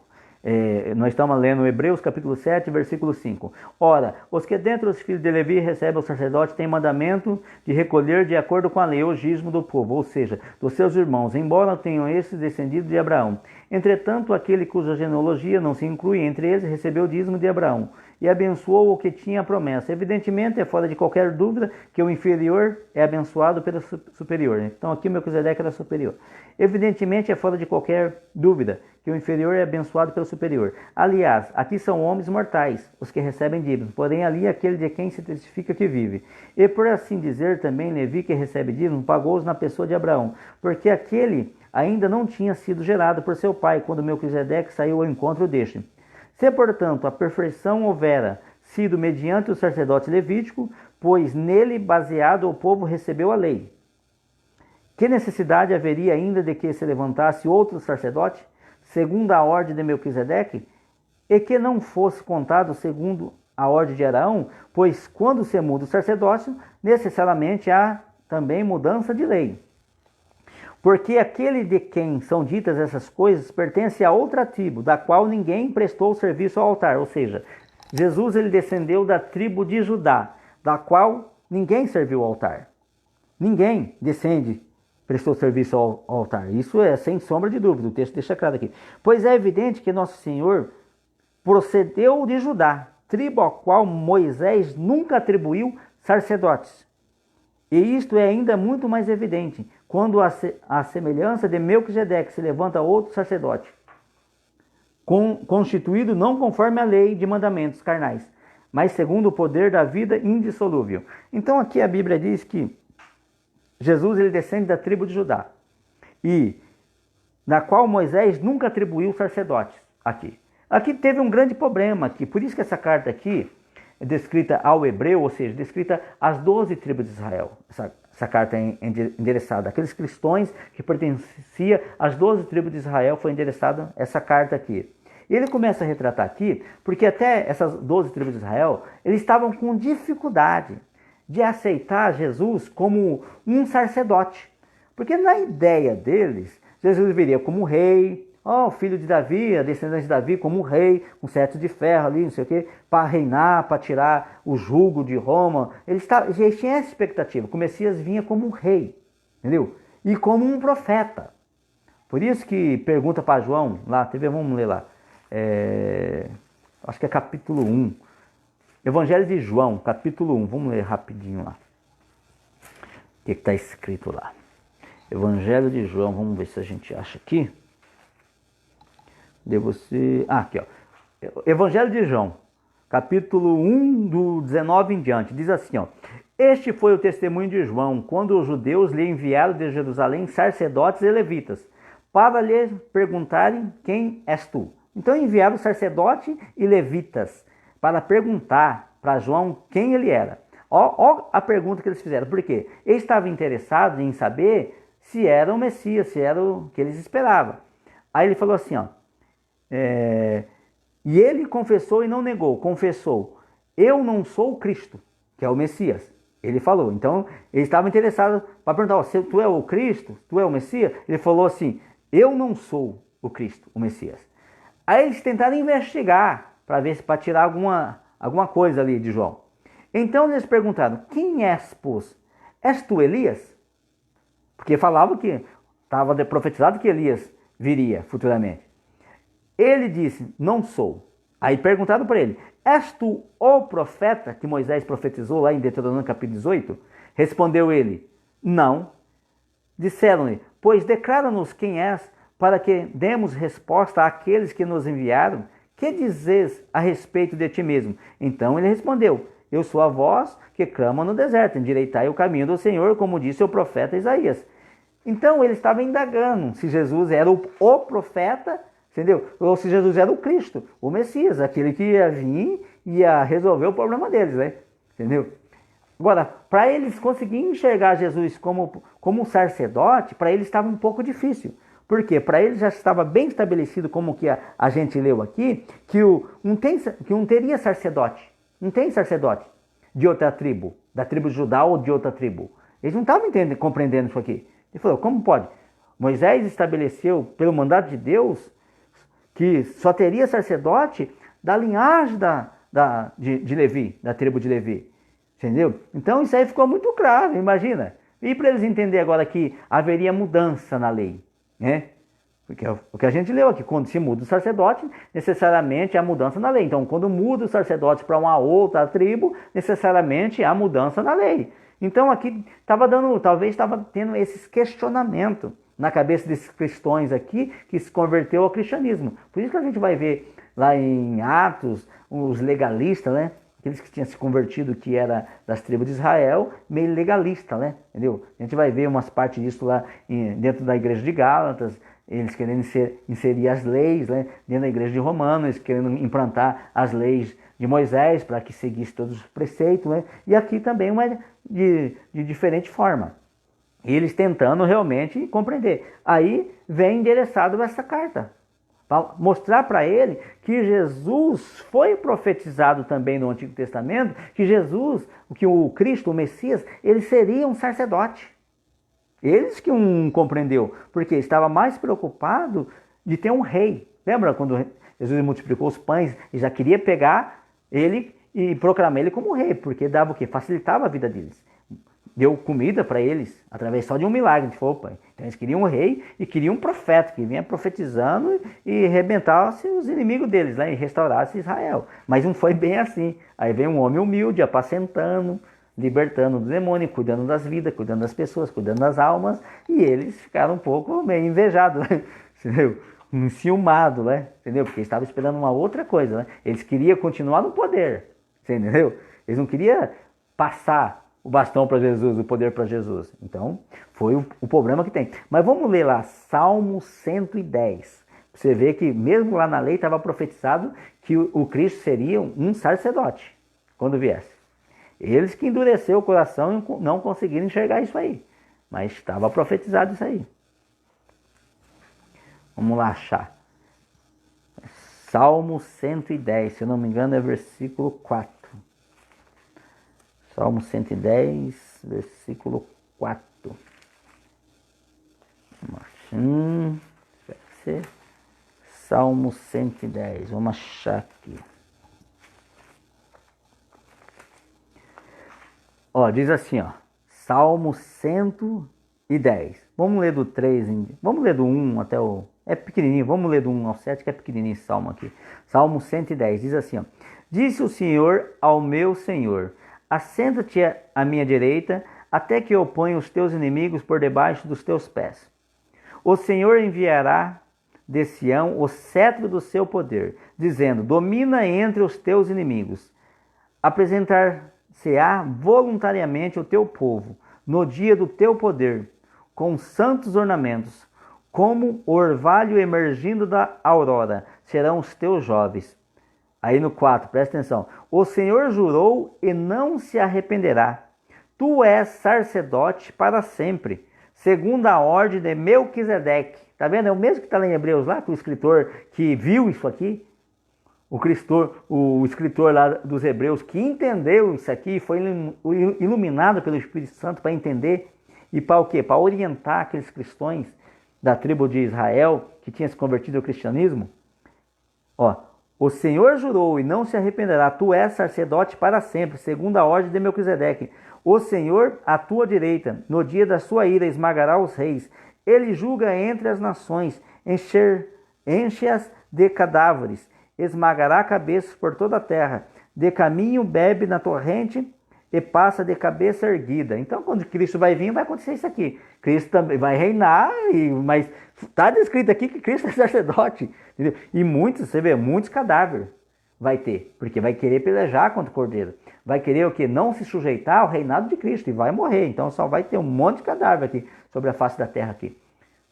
Nós estamos lendo Hebreus capítulo 7, versículo 5. Ora, os que dentre os filhos de Levi recebem o sacerdote têm mandamento de recolher de acordo com a lei o dízimo do povo, ou seja, dos seus irmãos, embora tenham esses descendido de Abraão. Entretanto, aquele cuja genealogia não se inclui entre eles recebeu o dízimo de Abraão e abençoou o que tinha a promessa. Evidentemente, é fora de qualquer dúvida que o inferior é abençoado pelo superior. Então, aqui o Melquisedeque era superior. Evidentemente, é fora de qualquer dúvida que o inferior é abençoado pelo superior. Aliás, aqui são homens mortais, os que recebem dízimos, porém ali aquele de quem se testifica que vive. E por assim dizer, também Levi, que recebe dízimos, pagou-os na pessoa de Abraão, porque aquele ainda não tinha sido gerado por seu pai, quando Melquisedeque saiu ao encontro deste. Se, portanto, a perfeição houvera sido mediante o sacerdote levítico, pois nele baseado o povo recebeu a lei, que necessidade haveria ainda de que se levantasse outro sacerdote, segundo a ordem de Melquisedeque, e que não fosse contado segundo a ordem de Arão, pois quando se muda o sacerdócio, necessariamente há também mudança de lei. Porque aquele de quem são ditas essas coisas pertence a outra tribo, da qual ninguém prestou serviço ao altar. Ou seja, Jesus ele descendeu da tribo de Judá, da qual ninguém serviu ao altar. Ninguém prestou serviço ao altar. Isso é sem sombra de dúvida, o texto deixa claro aqui. Pois é evidente que Nosso Senhor procedeu de Judá, tribo a qual Moisés nunca atribuiu sacerdotes. E isto é ainda muito mais evidente quando a semelhança de Melquisedeque se levanta outro sacerdote, constituído não conforme a lei de mandamentos carnais, mas segundo o poder da vida indissolúvel. Então aqui a Bíblia diz que Jesus ele descende da tribo de Judá, e na qual Moisés nunca atribuiu sacerdotes aqui. Aqui teve um grande problema aqui, por isso que essa carta aqui é descrita ao hebreu, ou seja, descrita às 12 tribos de Israel. Essa carta é endereçada àqueles cristãos que pertenciam às 12 tribos de Israel, foi endereçada essa carta aqui. E ele começa a retratar aqui, porque até essas 12 tribos de Israel, eles estavam com dificuldade de aceitar Jesus como um sacerdote. Porque na ideia deles, Jesus viria como rei, filho de Davi, a descendente de Davi como rei, com cetro de ferro ali, não sei o quê, para reinar, para tirar o jugo de Roma. Eles tinham essa expectativa, que o Messias vinha como um rei, entendeu? E como um profeta. Por isso que pergunta para João, lá, vamos ler lá, acho que é capítulo 1, Evangelho de João, capítulo 1, vamos ler rapidinho lá. O que está escrito lá? Evangelho de João, vamos ver se a gente acha aqui. Aqui, ó. Evangelho de João, capítulo 1, do 19 em diante, diz assim, ó. Este foi o testemunho de João, quando os judeus lhe enviaram de Jerusalém sacerdotes e levitas, para lhe perguntarem: quem és tu? Então enviaram sacerdotes e levitas para perguntar para João quem ele era. Ó a pergunta que eles fizeram. Por quê? Eles estavam interessados em saber se era o Messias, se era o que eles esperavam. Aí ele falou assim, ó. E ele confessou e não negou. Confessou: eu não sou o Cristo, que é o Messias. Ele falou. Então, eles estavam interessados para perguntar: ó, se tu é o Cristo, tu é o Messias? Ele falou assim: eu não sou o Cristo, o Messias. Aí eles tentaram investigar para ver se para tirar alguma coisa ali de João. Então eles perguntaram: quem és, pois? És tu Elias? Porque falavam que estava profetizado que Elias viria futuramente. Ele disse: não sou. Aí perguntaram para ele: és tu o profeta que Moisés profetizou lá em Deuteronômio capítulo 18? Respondeu ele: não. Disseram-lhe: pois declara-nos quem és, para que demos resposta àqueles que nos enviaram. Que dizes a respeito de ti mesmo? Então ele respondeu: eu sou a voz que clama no deserto, endireitai o caminho do Senhor, como disse o profeta Isaías. Então ele estava indagando se Jesus era o profeta, entendeu? Ou se Jesus era o Cristo, o Messias, aquele que ia vir e ia resolver o problema deles, né? Entendeu? Agora, para eles conseguirem enxergar Jesus como um sacerdote, para eles estava um pouco difícil. Por quê? Para eles já estava bem estabelecido, como que a gente leu aqui, que não teria sacerdote. Não tem sacerdote de outra tribo, da tribo de Judá ou de outra tribo. Eles não estavam compreendendo isso aqui. Ele falou: como pode? Moisés estabeleceu, pelo mandato de Deus, que só teria sacerdote da linhagem de Levi, da tribo de Levi. Entendeu? Então isso aí ficou muito claro, imagina. E para eles entenderem agora que haveria mudança na lei, né? Porque é o que a gente leu aqui: quando se muda o sacerdote, necessariamente há mudança na lei. Então, quando muda o sacerdote para uma outra tribo, necessariamente há mudança na lei. Então, aqui talvez estava tendo esses questionamentos na cabeça desses cristãos aqui, que se converteu ao cristianismo. Por isso que a gente vai ver lá em Atos, os legalistas, né? Aqueles que tinham se convertido, que era das tribos de Israel, meio legalista, né? Entendeu? A gente vai ver umas partes disso lá dentro da igreja de Gálatas, eles querendo inserir as leis, né? Dentro da igreja de Romanos, eles querendo implantar as leis de Moisés para que seguisse todos os preceitos, né? E aqui também uma de diferente forma. E eles tentando realmente compreender. Aí vem endereçado essa carta, para mostrar para ele que Jesus foi profetizado também no Antigo Testamento, que Jesus, que o Cristo, o Messias, ele seria um sacerdote. Eles que não compreendeu, porque estava mais preocupado de ter um rei. Lembra quando Jesus multiplicou os pães e já queria pegar ele e proclamar ele como rei, porque dava o quê? Facilitava a vida deles. Deu comida para eles, através só de um milagre. A gente falou: pai. Então eles queriam um rei e queriam um profeta que vinha profetizando e arrebentasse os inimigos deles, né? E restaurasse Israel. Mas não foi bem assim. Aí vem um homem humilde, apacentando, libertando do demônio, cuidando das vidas, cuidando das pessoas, cuidando das almas. E eles ficaram um pouco meio invejados, né? Entendeu? Enciumados, né? Entendeu? Porque eles estavam esperando uma outra coisa, né? Eles queriam continuar no poder, você entendeu? Eles não queriam passar o bastão para Jesus, o poder para Jesus. Então, foi o problema que tem. Mas vamos ler lá, Salmo 110. Você vê que mesmo lá na lei estava profetizado que o Cristo seria um sacerdote quando viesse. Eles que endureceram o coração e não conseguiram enxergar isso aí. Mas estava profetizado isso aí. Vamos lá achar. Salmo 110, se eu não me engano é versículo 4. Salmo 110, versículo 4. Salmo 110, vamos achar aqui. Ó, diz assim, ó, Salmo 110. Vamos ler do 3, vamos ler do 1 até o... É pequenininho, vamos ler do 1 ao 7, que é pequenininho esse salmo aqui. Salmo 110, diz assim, ó. Disse o Senhor ao meu Senhor: assenta-te à minha direita, até que eu ponha os teus inimigos por debaixo dos teus pés. O Senhor enviará de Sião o cetro do seu poder, dizendo: domina entre os teus inimigos. Apresentar-se-á voluntariamente o teu povo, no dia do teu poder, com santos ornamentos, como o orvalho emergindo da aurora, serão os teus jovens. Aí no 4, presta atenção. O Senhor jurou e não se arrependerá. Tu és sacerdote para sempre, segundo a ordem de Melquisedeque. Tá vendo? É o mesmo que está lá em Hebreus, lá, que o escritor que viu isso aqui, o escritor lá dos Hebreus que entendeu isso aqui, foi iluminado pelo Espírito Santo para entender e para o quê? Para orientar aqueles cristãos da tribo de Israel que tinham se convertido ao cristianismo. Ó, o Senhor jurou e não se arrependerá. Tu és sacerdote para sempre, segundo a ordem de Melquisedeque. O Senhor, à tua direita, no dia da sua ira, esmagará os reis. Ele julga entre as nações, enche-as de cadáveres, esmagará cabeças por toda a terra. De caminho bebe na torrente e passa de cabeça erguida. Então, quando Cristo vai vir, vai acontecer isso aqui. Cristo também vai reinar, mas está descrito aqui que Cristo é sacerdote. Entendeu? E muitos, você vê, muitos cadáveres vai ter, porque vai querer pelejar contra o Cordeiro. Vai querer o quê? Não se sujeitar ao reinado de Cristo e vai morrer. Então, só vai ter um monte de cadáver aqui sobre a face da terra aqui.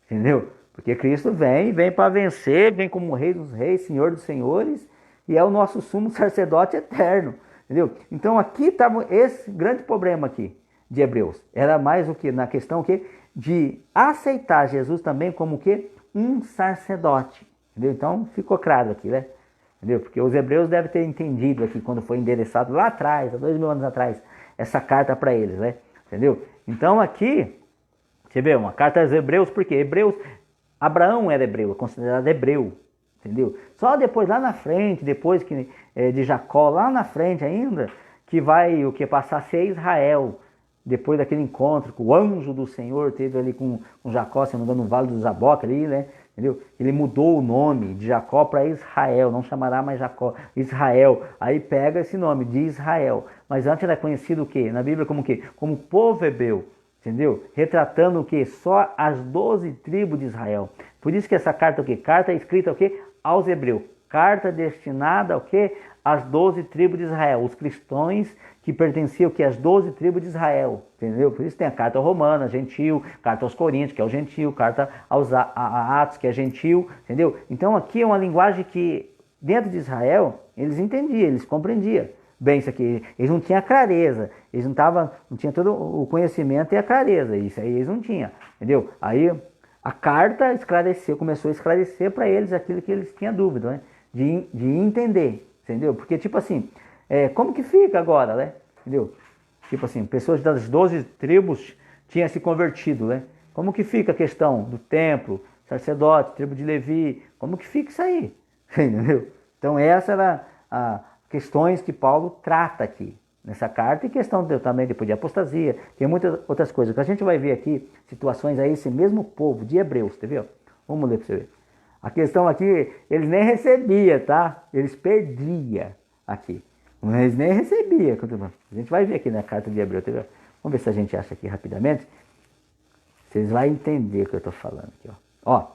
Entendeu? Porque Cristo vem para vencer, vem como Rei dos Reis, Senhor dos Senhores, e é o nosso sumo sacerdote eterno. Entendeu? Então aqui estava esse grande problema aqui de Hebreus. Era mais o que? Na questão que de aceitar Jesus também como o que? Um sacerdote. Entendeu? Então ficou claro aqui, né? Entendeu? Porque os hebreus devem ter entendido aqui quando foi endereçado lá atrás, há 2000 anos atrás, essa carta para eles, né? Entendeu? Então aqui, você vê, uma carta aos hebreus, porque hebreus, Abraão era hebreu, é considerado hebreu. Entendeu? Só depois, lá na frente, depois que, de Jacó, lá na frente ainda, que vai o que passar a ser Israel. Depois daquele encontro que o anjo do Senhor teve ali com Jacó, se não me engano, no Vale do Jaboque ali, né? Entendeu? Ele mudou o nome de Jacó para Israel, não chamará mais Jacó, Israel. Aí pega esse nome de Israel. Mas antes era conhecido o quê? Na Bíblia como o quê? Como povo hebreu. Entendeu? Retratando o quê? Só as 12 tribos de Israel. Por isso que essa carta o quê? Carta escrita o quê? Aos hebreus. Carta destinada ao quê? Às 12 tribos de Israel. Os cristãos que pertenciam às 12 tribos de Israel. Entendeu? Por isso tem a carta romana, gentil, carta aos Coríntios, que é o gentil, carta aos Atos, que é gentil. Entendeu? Então aqui é uma linguagem que dentro de Israel eles entendiam, eles compreendiam. Bem, isso aqui, eles não tinham a clareza, eles não tinham todo o conhecimento e a clareza, isso aí eles não tinham, entendeu? Aí a carta esclareceu, começou a esclarecer para eles aquilo que eles tinham dúvida, né? De entender, entendeu? Porque tipo assim, como que fica agora, né? Entendeu? Tipo assim, pessoas das 12 tribos tinham se convertido, né? Como que fica a questão do templo, sacerdote, tribo de Levi, como que fica isso aí? Entendeu? Então essa era a questões que Paulo trata aqui nessa carta e questão também depois de apostasia, tem muitas outras coisas que a gente vai ver aqui, situações aí, esse mesmo povo de Hebreus, entendeu? Vamos ler para você ver. A questão aqui, eles nem recebiam, tá? Eles perdiam aqui. Eles nem recebiam. A gente vai ver aqui na carta de Hebreus, entendeu? Vamos ver se a gente acha aqui rapidamente. Vocês vão entender o que eu estou falando aqui, ó.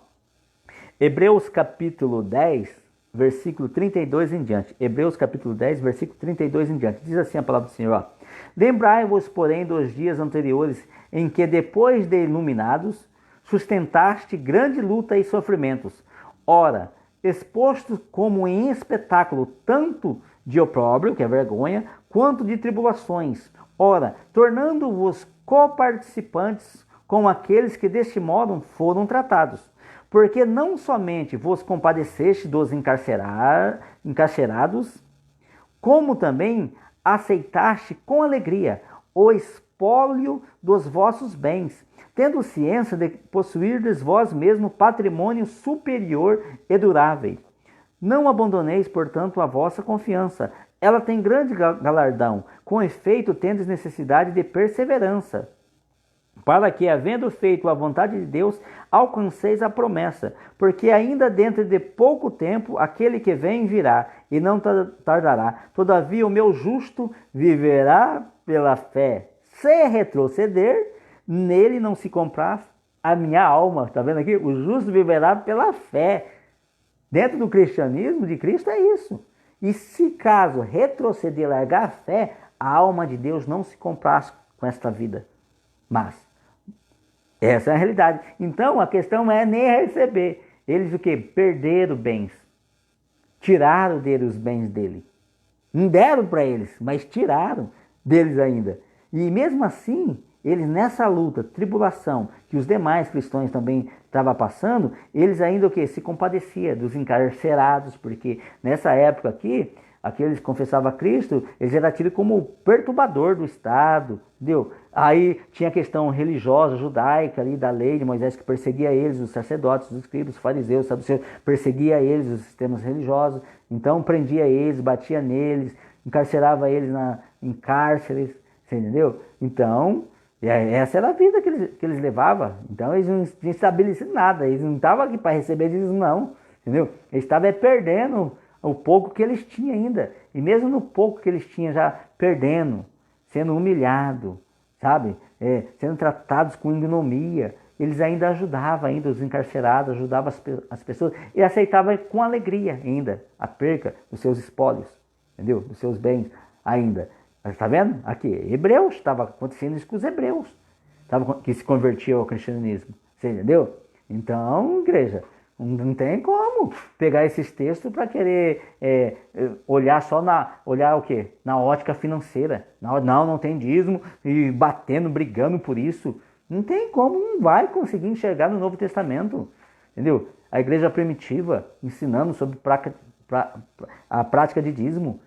Hebreus capítulo 10, versículo 32 em diante. Hebreus capítulo 10, versículo 32 em diante. Diz assim a palavra do Senhor. Lembrai-vos, porém, dos dias anteriores, em que, depois de iluminados, sustentaste grande luta e sofrimentos. Ora, expostos como em espetáculo, tanto de opróbrio, que é vergonha, quanto de tribulações. Ora, tornando-vos coparticipantes com aqueles que deste modo foram tratados. Porque não somente vos compadeceste dos encarcerados, como também aceitaste com alegria o espólio dos vossos bens, tendo ciência de possuirdes vós mesmo patrimônio superior e durável. Não abandoneis, portanto, a vossa confiança. Ela tem grande galardão, com efeito tendes necessidade de perseverança, para que, havendo feito a vontade de Deus, alcanceis a promessa. Porque ainda dentro de pouco tempo, aquele que vem virá, e não tardará. Todavia o meu justo viverá pela fé. Se retroceder, nele não se compraz a minha alma. Está vendo aqui? O justo viverá pela fé. Dentro do cristianismo de Cristo é isso. E se caso retroceder, largar a fé, a alma de Deus não se compraz com esta vida. Mas essa é a realidade. Então a questão é nem receber. Eles o quê? Perderam bens. Tiraram dele os bens dele. Não deram para eles, mas tiraram deles ainda. E mesmo assim, eles nessa luta, tribulação, que os demais cristãos também estavam passando, eles ainda o quê? Se compadeciam dos encarcerados, porque nessa época aqui, aqueles que confessavam a Cristo, eles eram tidos como perturbador do Estado, entendeu? Aí tinha a questão religiosa, judaica ali da lei de Moisés que perseguia eles, os sacerdotes, os escribas, os fariseus, os saduceus, perseguia eles, os sistemas religiosos, então prendia eles, batia neles, encarcerava eles em cárceres, você entendeu? Então, essa era a vida que eles levavam, então eles não tinham estabelecido nada, eles não estavam aqui para receber eles não, entendeu? Eles estavam perdendo o pouco que eles tinham ainda. E mesmo no pouco que eles tinham já perdendo, sendo humilhados, sabe? Sendo tratados com ignomia, eles ainda ajudavam ainda os encarcerados, ajudavam as pessoas e aceitavam com alegria ainda a perca dos seus espólios, entendeu? Dos seus bens ainda. Está vendo? Aqui, Hebreus, estava acontecendo isso com os hebreus, que se convertiam ao cristianismo. Você entendeu? Então, igreja, não tem como pegar esses textos para querer olhar só olhar o quê? Na ótica financeira. Não tem dízimo e batendo, brigando por isso. Não tem como, não vai conseguir enxergar no Novo Testamento. Entendeu? A igreja primitiva ensinando sobre a prática de dízimo.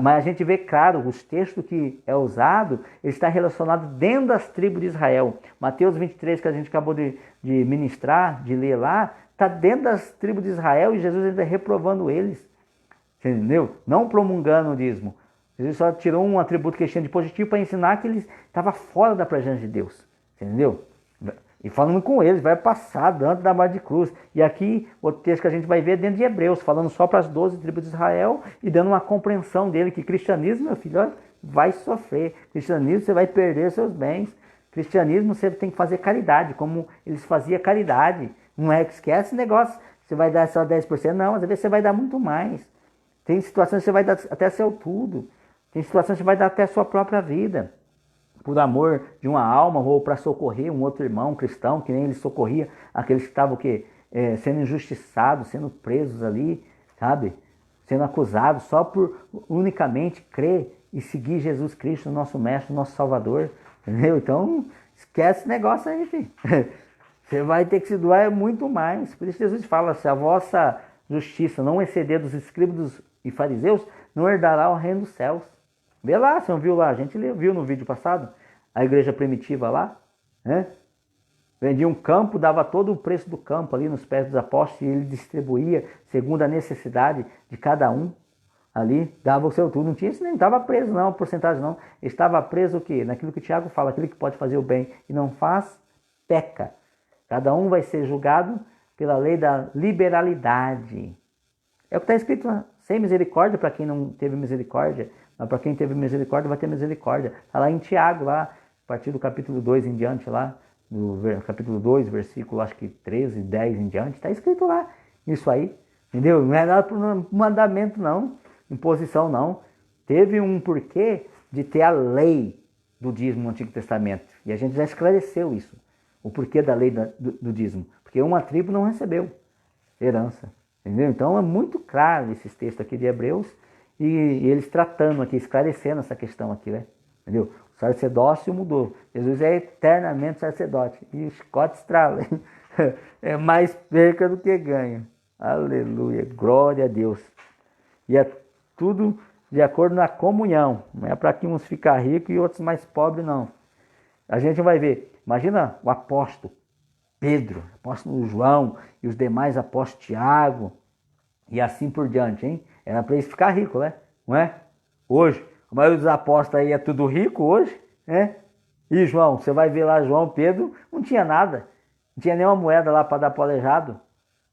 Mas a gente vê, claro, os textos que é usado, ele está relacionado dentro das tribos de Israel. Mateus 23, que a gente acabou de ministrar, de ler lá, está dentro das tribos de Israel e Jesus ainda reprovando eles. Você entendeu? Não promulgando o dízimo. Jesus só tirou um atributo que eles tinham de positivo para ensinar que eles estavam fora da presença de Deus. Você entendeu? E falando com eles, vai passar dentro da morte de cruz. E aqui, o texto que a gente vai ver é dentro de Hebreus, falando só para as 12 tribos de Israel e dando uma compreensão dele, que cristianismo, meu filho, vai sofrer. Cristianismo, você vai perder seus bens. Cristianismo, você tem que fazer caridade, como eles faziam caridade. Não é que esquece esse negócio, você vai dar só 10%, não, às vezes você vai dar muito mais. Tem situações que você vai dar até seu tudo. Tem situações que você vai dar até a sua própria vida. Por amor de uma alma ou para socorrer um outro irmão cristão, que nem ele socorria aqueles que estavam sendo injustiçados, sendo presos ali, sabe? Sendo acusados só por unicamente crer e seguir Jesus Cristo, nosso Mestre, nosso Salvador. Entendeu? Então, esquece esse negócio aí, filho. Você vai ter que se doar muito mais. Por isso Jesus fala, se a vossa justiça não exceder dos escribas e fariseus, não herdará o reino dos céus. Vê lá, você não viu lá? A gente viu no vídeo passado, a igreja primitiva lá, né? Vendia um campo, dava todo o preço do campo ali nos pés dos apóstolos e ele distribuía segundo a necessidade de cada um ali, dava o seu tudo. Não tinha isso, nem estava preso não, a porcentagem não. Ele estava preso o quê? Naquilo que o Tiago fala, aquele que pode fazer o bem e não faz, peca. Cada um vai ser julgado pela lei da liberalidade. É o que está escrito lá, sem misericórdia para quem não teve misericórdia. Mas para quem teve misericórdia, vai ter misericórdia. Está lá em Tiago, lá, a partir do capítulo 2 em diante, lá, no capítulo 2, versículo, acho que 13, 10 em diante, está escrito lá, isso aí, entendeu? Não é nada por mandamento, não, imposição, não. Teve um porquê de ter a lei do dízimo no Antigo Testamento, e a gente já esclareceu isso, o porquê da lei do dízimo, porque uma tribo não recebeu herança, entendeu? Então é muito claro esses textos aqui de Hebreus, e eles tratando aqui, esclarecendo essa questão aqui, né? Entendeu? O sacerdócio mudou. Jesus é eternamente sacerdote. E o chicote estrala. É mais perca do que ganha. Aleluia. Glória a Deus. E é tudo de acordo na comunhão. Não é para que uns ficar ricos e outros mais pobres, não. A gente vai ver. Imagina o apóstolo Pedro, o apóstolo João e os demais apóstolos Tiago. E assim por diante, hein? Era para eles ficar ricos, né? Não é? Hoje, a maioria dos apóstolos aí é tudo rico hoje, né? E João, você vai ver lá, João, Pedro, não tinha nada. Não tinha nenhuma moeda lá para dar para o aleijado.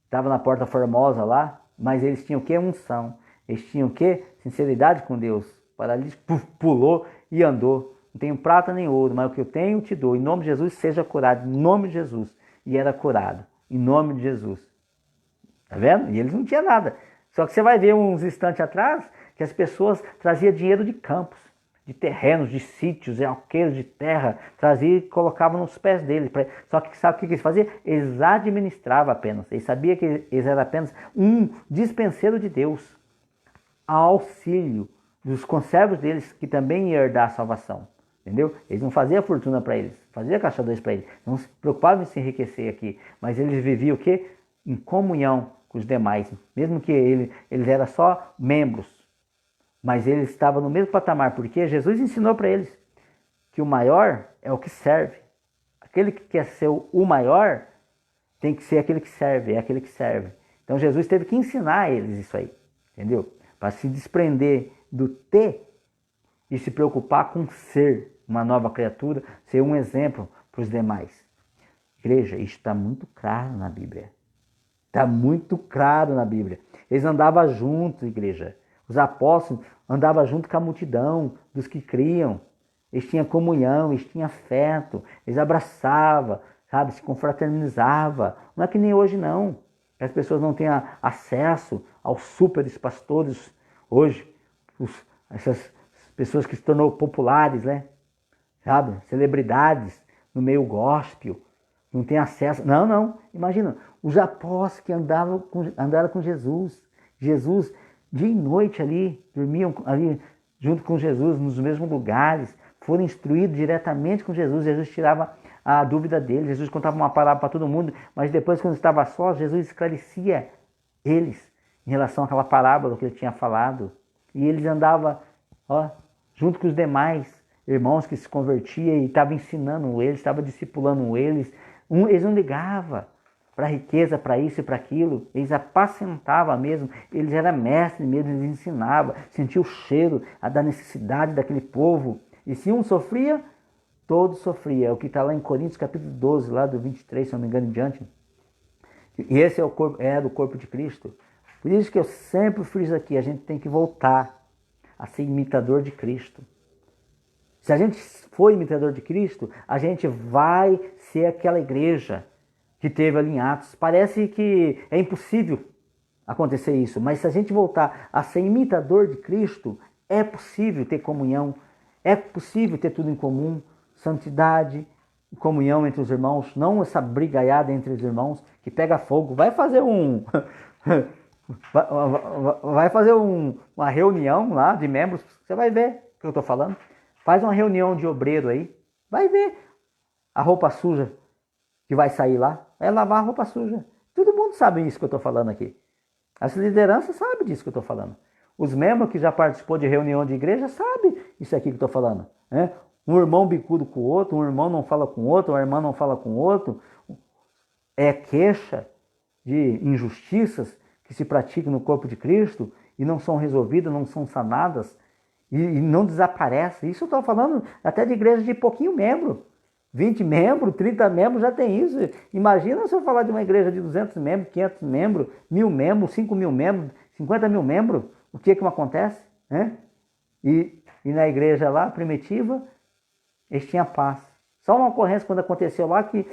Estava na Porta Formosa lá, mas eles tinham o quê? Unção. Eles tinham o quê? Sinceridade com Deus. Paralítico pulou e andou. Não tenho prata nem ouro, mas o que eu tenho eu te dou. Em nome de Jesus, seja curado. Em nome de Jesus. E era curado. Em nome de Jesus. Tá vendo? E eles não tinham nada. Só que você vai ver uns instantes atrás que as pessoas traziam dinheiro de campos, de terrenos, de sítios, alqueires de terra, trazia e colocava nos pés deles. Só que sabe o que eles faziam? Eles administravam apenas. Eles sabiam que eles eram apenas um dispenseiro de Deus, a auxílio dos conservos deles, que também iam herdar a salvação. Entendeu? Eles não faziam fortuna para eles, faziam caixa dois para eles, não se preocupavam em se enriquecer aqui, mas eles viviam o quê? Em comunhão com os demais, mesmo que eles eram só membros, mas eles estavam no mesmo patamar, porque Jesus ensinou para eles que o maior é o que serve. Aquele que quer ser o maior tem que ser aquele que serve, é aquele que serve. Então Jesus teve que ensinar a eles isso aí, entendeu? Para se desprender do ter e se preocupar com ser uma nova criatura, ser um exemplo para os demais. Igreja, isso está muito claro na Bíblia. Está muito claro na Bíblia. Eles andavam juntos, igreja. Os apóstolos andavam junto com a multidão dos que criam. Eles tinham comunhão, eles tinham afeto, eles abraçavam, sabe, se confraternizavam. Não é que nem hoje não. As pessoas não têm acesso aos super pastores hoje. Essas pessoas que se tornou populares, né? Sabe? Celebridades no meio gospel. Não tem acesso. Não. Imagina, os apóstolos que andaram com Jesus. Jesus, dia e noite ali, dormiam ali junto com Jesus, nos mesmos lugares. Foram instruídos diretamente com Jesus. Jesus tirava a dúvida deles. Jesus contava uma palavra para todo mundo. Mas depois, quando estava só, Jesus esclarecia eles em relação àquela parábola que ele tinha falado. E eles andavam junto com os demais irmãos que se convertiam e estavam ensinando eles, estavam discipulando eles. Eles não ligavam para a riqueza, para isso e para aquilo. Eles apacentavam mesmo. Eles eram mestres mesmo, eles ensinavam. Sentiam o cheiro da necessidade daquele povo. E se um sofria, todos sofriam. É o que está lá em Coríntios capítulo 12, lá do 23, se não me engano, em diante. E esse é o corpo, do corpo de Cristo. Por isso que eu sempre friso aqui, a gente tem que voltar a ser imitador de Cristo. Se a gente for imitador de Cristo, a gente vai ser aquela igreja que teve ali em Atos. Parece que é impossível acontecer isso, mas se a gente voltar a ser imitador de Cristo, é possível ter comunhão, é possível ter tudo em comum, santidade, comunhão entre os irmãos, não essa brigaiada entre os irmãos que pega fogo. Vai fazer uma reunião lá de membros, você vai ver o que eu estou falando. Faz uma reunião de obreiro aí, vai ver a roupa suja que vai sair lá, é lavar a roupa suja. Todo mundo sabe isso que eu estou falando aqui. As lideranças sabem disso que eu estou falando. Os membros que já participou de reunião de igreja sabem isso aqui que eu estou falando. Né? Um irmão bicudo com o outro, um irmão não fala com o outro, uma irmã não fala com o outro. É queixa de injustiças que se praticam no corpo de Cristo e não são resolvidas, não são sanadas. E não desaparece. Isso eu estou falando até de igreja de pouquinho membro. 20 membros, 30 membros já tem isso. Imagina se eu falar de uma igreja de 200 membros, 500 membros, 1000 membros, 5 mil membros, 50 mil membros. O que não acontece? Né? E na igreja lá, primitiva, eles tinham paz. Só uma ocorrência quando aconteceu lá que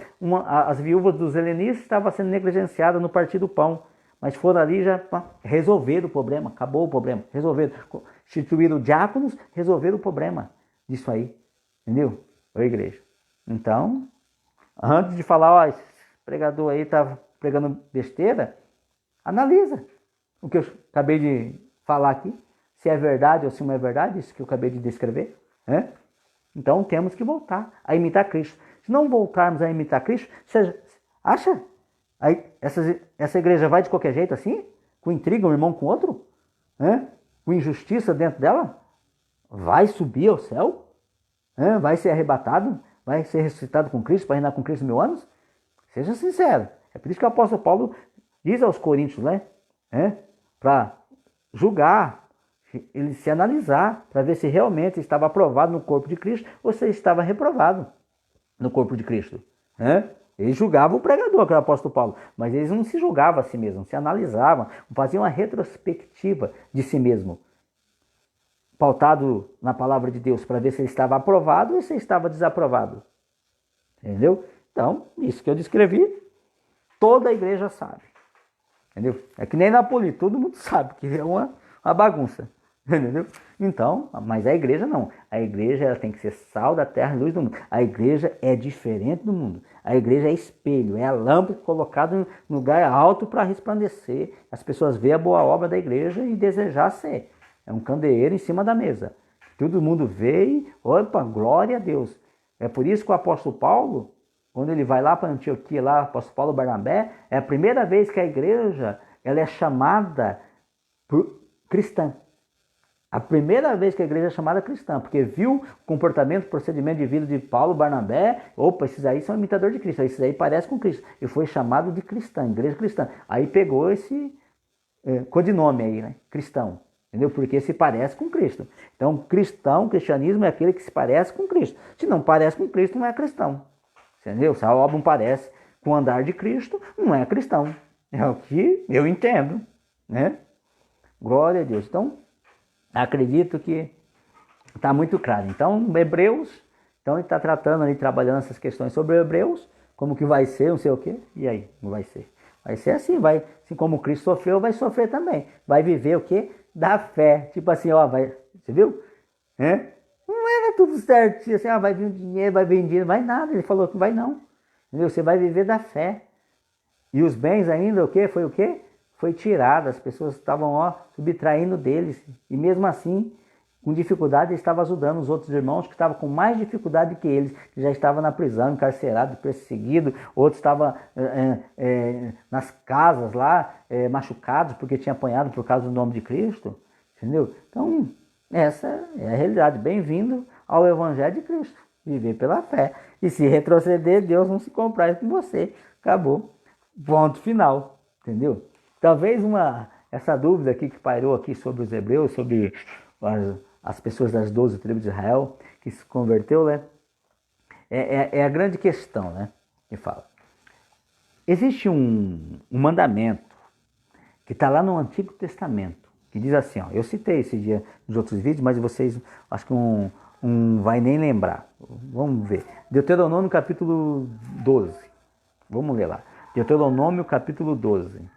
as viúvas dos helenistas estavam sendo negligenciadas no partir do pão. Mas foram ali já resolveram o problema, acabou o problema, resolveram. Instituíram diáconos, resolveram o problema disso aí, entendeu? Oi, igreja. Então, antes de falar, esse pregador aí está pregando besteira, analisa o que eu acabei de falar aqui, se é verdade ou se não é verdade, isso que eu acabei de descrever, né? Então, temos que voltar a imitar Cristo. Se não voltarmos a imitar Cristo, você acha? Aí, essa igreja vai de qualquer jeito assim? Com intriga um irmão com o outro? Com injustiça dentro dela? Vai subir ao céu? Vai ser arrebatado? Vai ser ressuscitado com Cristo para reinar com Cristo 1000 anos? Seja sincero. É por isso que o apóstolo Paulo diz aos coríntios, né? Para julgar, ele se analisar, para ver se realmente estava aprovado no corpo de Cristo ou se estava reprovado no corpo de Cristo. Eles julgavam o pregador, que era o apóstolo Paulo, mas eles não se julgavam a si mesmos, se analisavam, faziam uma retrospectiva de si mesmo, pautado na palavra de Deus, para ver se ele estava aprovado ou se ele estava desaprovado. Entendeu? Então, isso que eu descrevi, toda a igreja sabe. entendeu? É que nem Napoli, todo mundo sabe que é uma bagunça, entendeu? Então, mas a igreja não. A igreja ela tem que ser sal da terra e luz do mundo. A igreja é diferente do mundo. A igreja é espelho, é a lâmpada colocada no lugar alto para resplandecer. As pessoas veem a boa obra da igreja e desejar ser. É um candeeiro em cima da mesa. Todo mundo vê e, opa, glória a Deus. É por isso que o apóstolo Paulo, quando ele vai lá para Antioquia, lá, o apóstolo Paulo Barnabé, é a primeira vez que a igreja ela é chamada por cristã. A primeira vez que a igreja é chamada cristã, porque viu o comportamento, o procedimento de vida de Paulo, Barnabé, opa, esses aí são imitadores de Cristo, esses aí parecem com Cristo. E foi chamado de cristã, igreja cristã. Aí pegou esse codinome aí, né? Cristão, entendeu? Porque se parece com Cristo. Então, cristão, cristianismo é aquele que se parece com Cristo. Se não parece com Cristo, não é cristão. Entendeu? Se a obra não parece com o andar de Cristo, não é cristão. É o que eu entendo, né? Glória a Deus. Então, acredito que está muito claro. Então, Hebreus, então ele está tratando ali, trabalhando essas questões sobre Hebreus, como que vai ser, não sei o quê, e aí, não vai ser. Vai ser assim, vai, assim como Cristo sofreu, vai sofrer também. Vai viver o quê? Da fé. Tipo assim, ó, vai, você viu? Não era tudo certo, assim, vai vir dinheiro, vai vir dinheiro, vai nada. Ele falou que vai não. Entendeu? Você vai viver da fé. E os bens ainda, o quê? Foi o quê? Foi tirado, as pessoas estavam subtraindo deles. E mesmo assim, com dificuldade, ele estava ajudando os outros irmãos que estavam com mais dificuldade que eles, que já estavam na prisão, encarcerado, perseguido. Outros estavam nas casas lá, machucados, porque tinham apanhado por causa do nome de Cristo. Entendeu? Então, essa é a realidade. Bem-vindo ao Evangelho de Cristo. Viver pela fé. E se retroceder, Deus não se compraz com você. Acabou. Ponto final. Entendeu? Talvez essa dúvida aqui que pairou aqui sobre os hebreus, sobre as pessoas das 12 tribos de Israel que se converteu, né? É a grande questão, né? Que fala. Existe um mandamento que está lá no Antigo Testamento, que diz assim, ó, eu citei esse dia nos outros vídeos, mas vocês acho que não vai nem lembrar. Vamos ver. Deuteronômio capítulo 12. Vamos ler lá. Deuteronômio capítulo 12.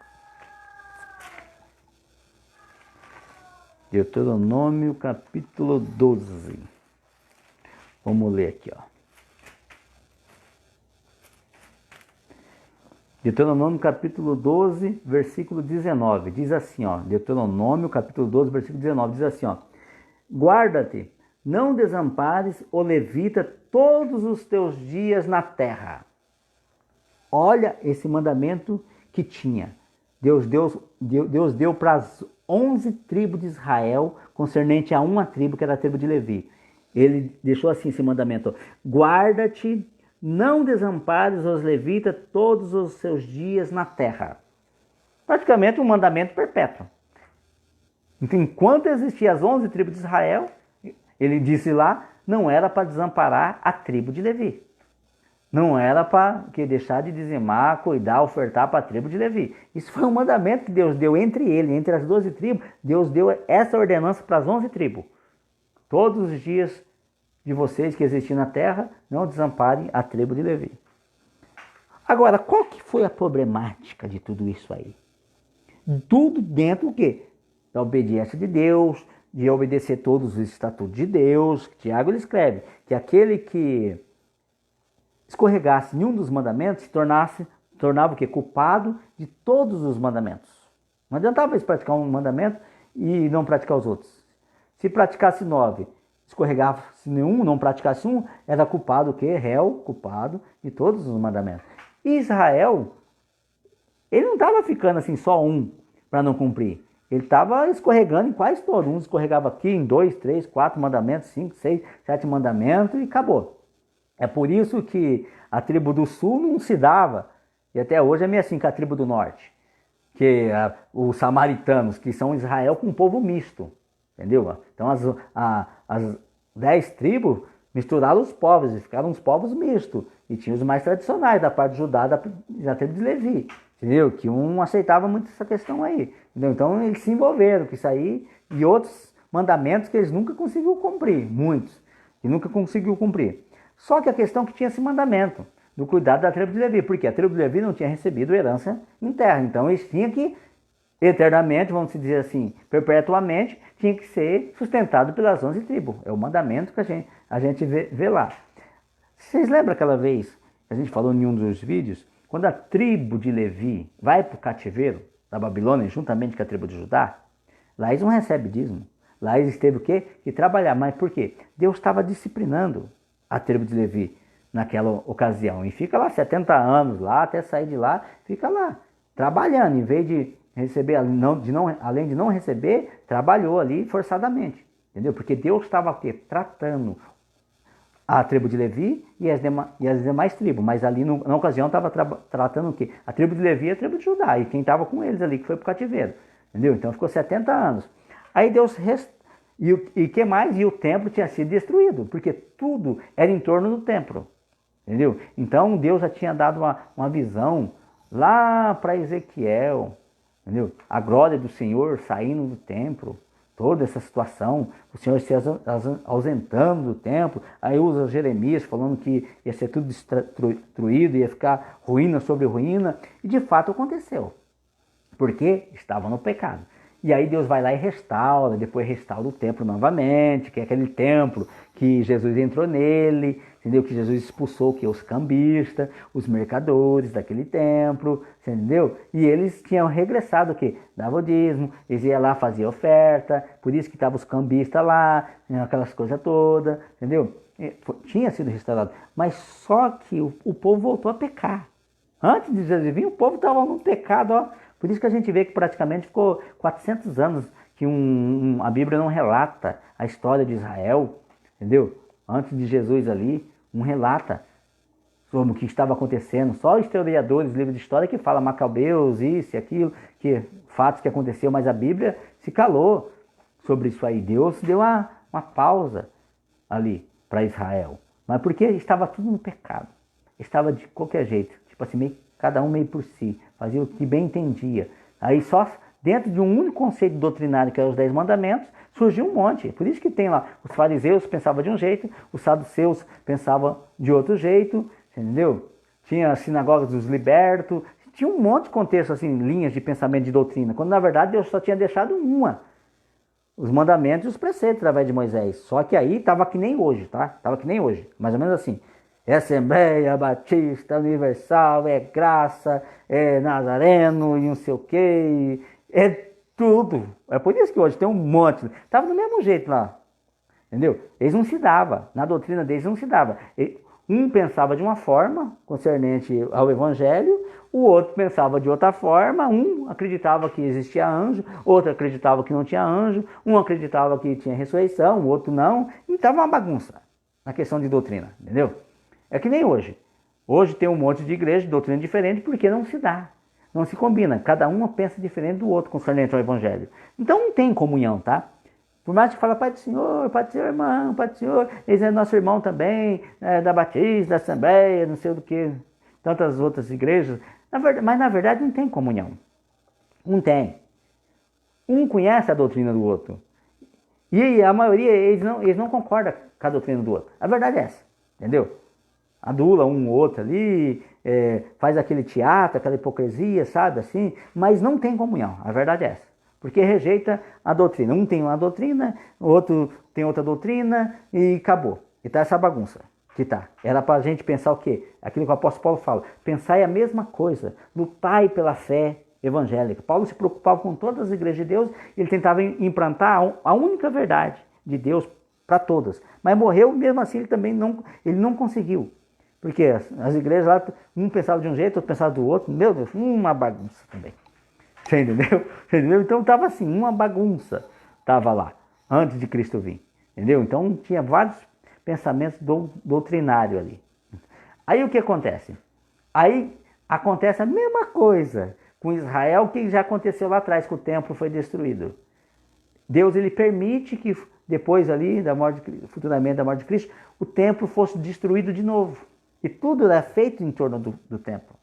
Deuteronômio capítulo 12. Vamos ler aqui, ó. Deuteronômio capítulo 12, versículo 19. Diz assim, ó. Deuteronômio capítulo 12, versículo 19. Diz assim, ó. Guarda-te, não desampares o levita todos os teus dias na terra. Olha esse mandamento que tinha. Deus deu para as 11 tribos de Israel, concernente a uma tribo, que era a tribo de Levi. Ele deixou assim esse mandamento. Guarda-te, não desampares os levitas todos os seus dias na terra. Praticamente um mandamento perpétuo. Então, enquanto existiam as 11 tribos de Israel, ele disse lá, não era para desamparar a tribo de Levi. Não era para deixar de dizimar, cuidar, ofertar para a tribo de Levi. Isso foi um mandamento que Deus deu entre as 12 tribos. Deus deu essa ordenança para as 11 tribos. Todos os dias de vocês que existem na terra, não desamparem a tribo de Levi. Agora, qual que foi a problemática de tudo isso aí? Tudo dentro do quê? Da obediência de Deus, de obedecer todos os estatutos de Deus. Tiago ele escreve que aquele que escorregasse em um dos mandamentos, tornava o quê? Culpado de todos os mandamentos. Não adiantava eles praticar um mandamento e não praticar os outros. Se praticasse 9, escorregasse nenhum, não praticasse um, era culpado o quê? Réu, culpado de todos os mandamentos. E Israel, ele não estava ficando assim só um para não cumprir. Ele estava escorregando em quase todos. Um escorregava aqui em 2, 3, 4 mandamentos, 5, 6, 7 mandamentos e acabou. É por isso que a tribo do sul não se dava, e até hoje é meio assim com a tribo do norte, que os samaritanos, que são Israel com um povo misto, entendeu? Então as 10 tribos misturaram os povos, e ficaram uns povos mistos, e tinha os mais tradicionais, da parte de Judá, da tribo de Levi, entendeu? Que um aceitava muito essa questão aí, entendeu? Então eles se envolveram com isso aí, e outros mandamentos que eles nunca conseguiram cumprir, muitos, e nunca conseguiu cumprir. Só que a questão é que tinha esse mandamento do cuidado da tribo de Levi, porque a tribo de Levi não tinha recebido herança em terra, então eles tinham que eternamente, vamos dizer assim, perpetuamente, tinha que ser sustentado pelas 11 tribos. É o mandamento que a gente vê lá. Vocês lembram aquela vez, a gente falou em um dos vídeos, quando a tribo de Levi vai para o cativeiro da Babilônia, juntamente com a tribo de Judá, lá eles não recebem dízimo. Lá eles teve o quê? Que trabalhar. Mas por quê? Deus estava disciplinando a tribo de Levi naquela ocasião. E fica lá 70 anos lá, até sair de lá, fica lá, trabalhando. Em vez de receber, além de não receber, trabalhou ali forçadamente. Entendeu? Porque Deus estava tratando a tribo de Levi e as demais tribos. Mas ali na ocasião estava tratando o quê? A tribo de Levi e a tribo de Judá. E quem estava com eles ali, que foi para o cativeiro. Entendeu? Então ficou 70 anos. Aí Deus... E que mais? E o templo tinha sido destruído. Porque tudo era em torno do templo. Entendeu? Então Deus já tinha dado uma visão lá para Ezequiel. Entendeu? A glória do Senhor saindo do templo. Toda essa situação, o Senhor se ausentando do templo, aí usa Jeremias falando que ia ser tudo destruído, ia ficar ruína sobre ruína, e de fato aconteceu, porque estava no pecado. E aí Deus vai lá e restaura, depois restaura o templo novamente, que é aquele templo que Jesus entrou nele, entendeu? Que Jesus expulsou que os cambistas, os mercadores daquele templo, entendeu? E eles tinham regressado o quê? Dava o dízimo, eles iam lá fazer oferta, por isso que estavam os cambistas lá, aquelas coisas todas, entendeu? Tinha sido restaurado, mas só que o povo voltou a pecar. Antes de Jesus vir, o povo estava no pecado, ó. Por isso que a gente vê que praticamente ficou 400 anos que a Bíblia não relata a história de Israel, entendeu? Antes de Jesus ali, não relata sobre o que estava acontecendo. Só os historiadores, livros de história que falam Macabeus, isso e aquilo, que fatos que aconteceu, mas a Bíblia se calou sobre isso aí. Deus deu uma pausa ali para Israel. Mas porque estava tudo no pecado. Estava de qualquer jeito, tipo assim, cada um meio por si, fazia o que bem entendia. Aí só dentro de um único conceito doutrinário, que é os 10 mandamentos, surgiu um monte. Por isso que tem lá, os fariseus pensavam de um jeito, os saduceus pensavam de outro jeito, entendeu? Tinha as sinagogas dos libertos, tinha um monte de contexto, assim, linhas de pensamento de doutrina, quando na verdade Deus só tinha deixado uma. Os mandamentos e os preceitos através de Moisés. Só que aí estava que nem hoje, tá? Estava que nem hoje, mais ou menos assim. É Assembleia Batista Universal, é graça, é Nazareno e não sei o que, é tudo. É por isso que hoje tem um monte. Estava do mesmo jeito lá, entendeu? Eles não se davam, na doutrina deles não se dava. Um pensava de uma forma, concernente ao Evangelho, o outro pensava de outra forma, um acreditava que existia anjo, outro acreditava que não tinha anjo, um acreditava que tinha ressurreição, o outro não, e estava uma bagunça na questão de doutrina, entendeu? É que nem hoje. Hoje tem um monte de igreja de doutrina diferente porque não se dá. Não se combina. Cada uma pensa diferente do outro concernente ao Evangelho. Então não tem comunhão, tá? Por mais que fala Pai do Senhor, irmão, Pai do Senhor, eles é nosso irmão também, da Batista, da Assembleia, não sei do que, tantas outras igrejas. Mas na verdade não tem comunhão. Não tem. Um conhece a doutrina do outro. E a maioria, eles não concordam com a doutrina do outro. A verdade é essa, entendeu? Adula um ou outro ali, faz aquele teatro, aquela hipocrisia, sabe, assim, mas não tem comunhão, a verdade é essa, porque rejeita a doutrina. Um tem uma doutrina, o outro tem outra doutrina e acabou. E tá essa bagunça que tá. Era pra gente pensar o quê? Aquilo que o apóstolo Paulo fala, pensar é a mesma coisa, lutai pela fé evangélica. Paulo se preocupava com todas as igrejas de Deus, ele tentava implantar a única verdade de Deus para todas, mas morreu, mesmo assim ele não conseguiu. Porque as igrejas lá, um pensava de um jeito, outro pensava do outro. Meu Deus, uma bagunça também. Você entendeu? Então estava assim, uma bagunça estava lá, antes de Cristo vir. Entendeu? Então tinha vários pensamentos doutrinários ali. Aí o que acontece? Aí acontece a mesma coisa com Israel que já aconteceu lá atrás, que o templo foi destruído. Deus ele permite que depois ali, futuramente da morte de Cristo, o templo fosse destruído de novo. E tudo era feito em torno do templo.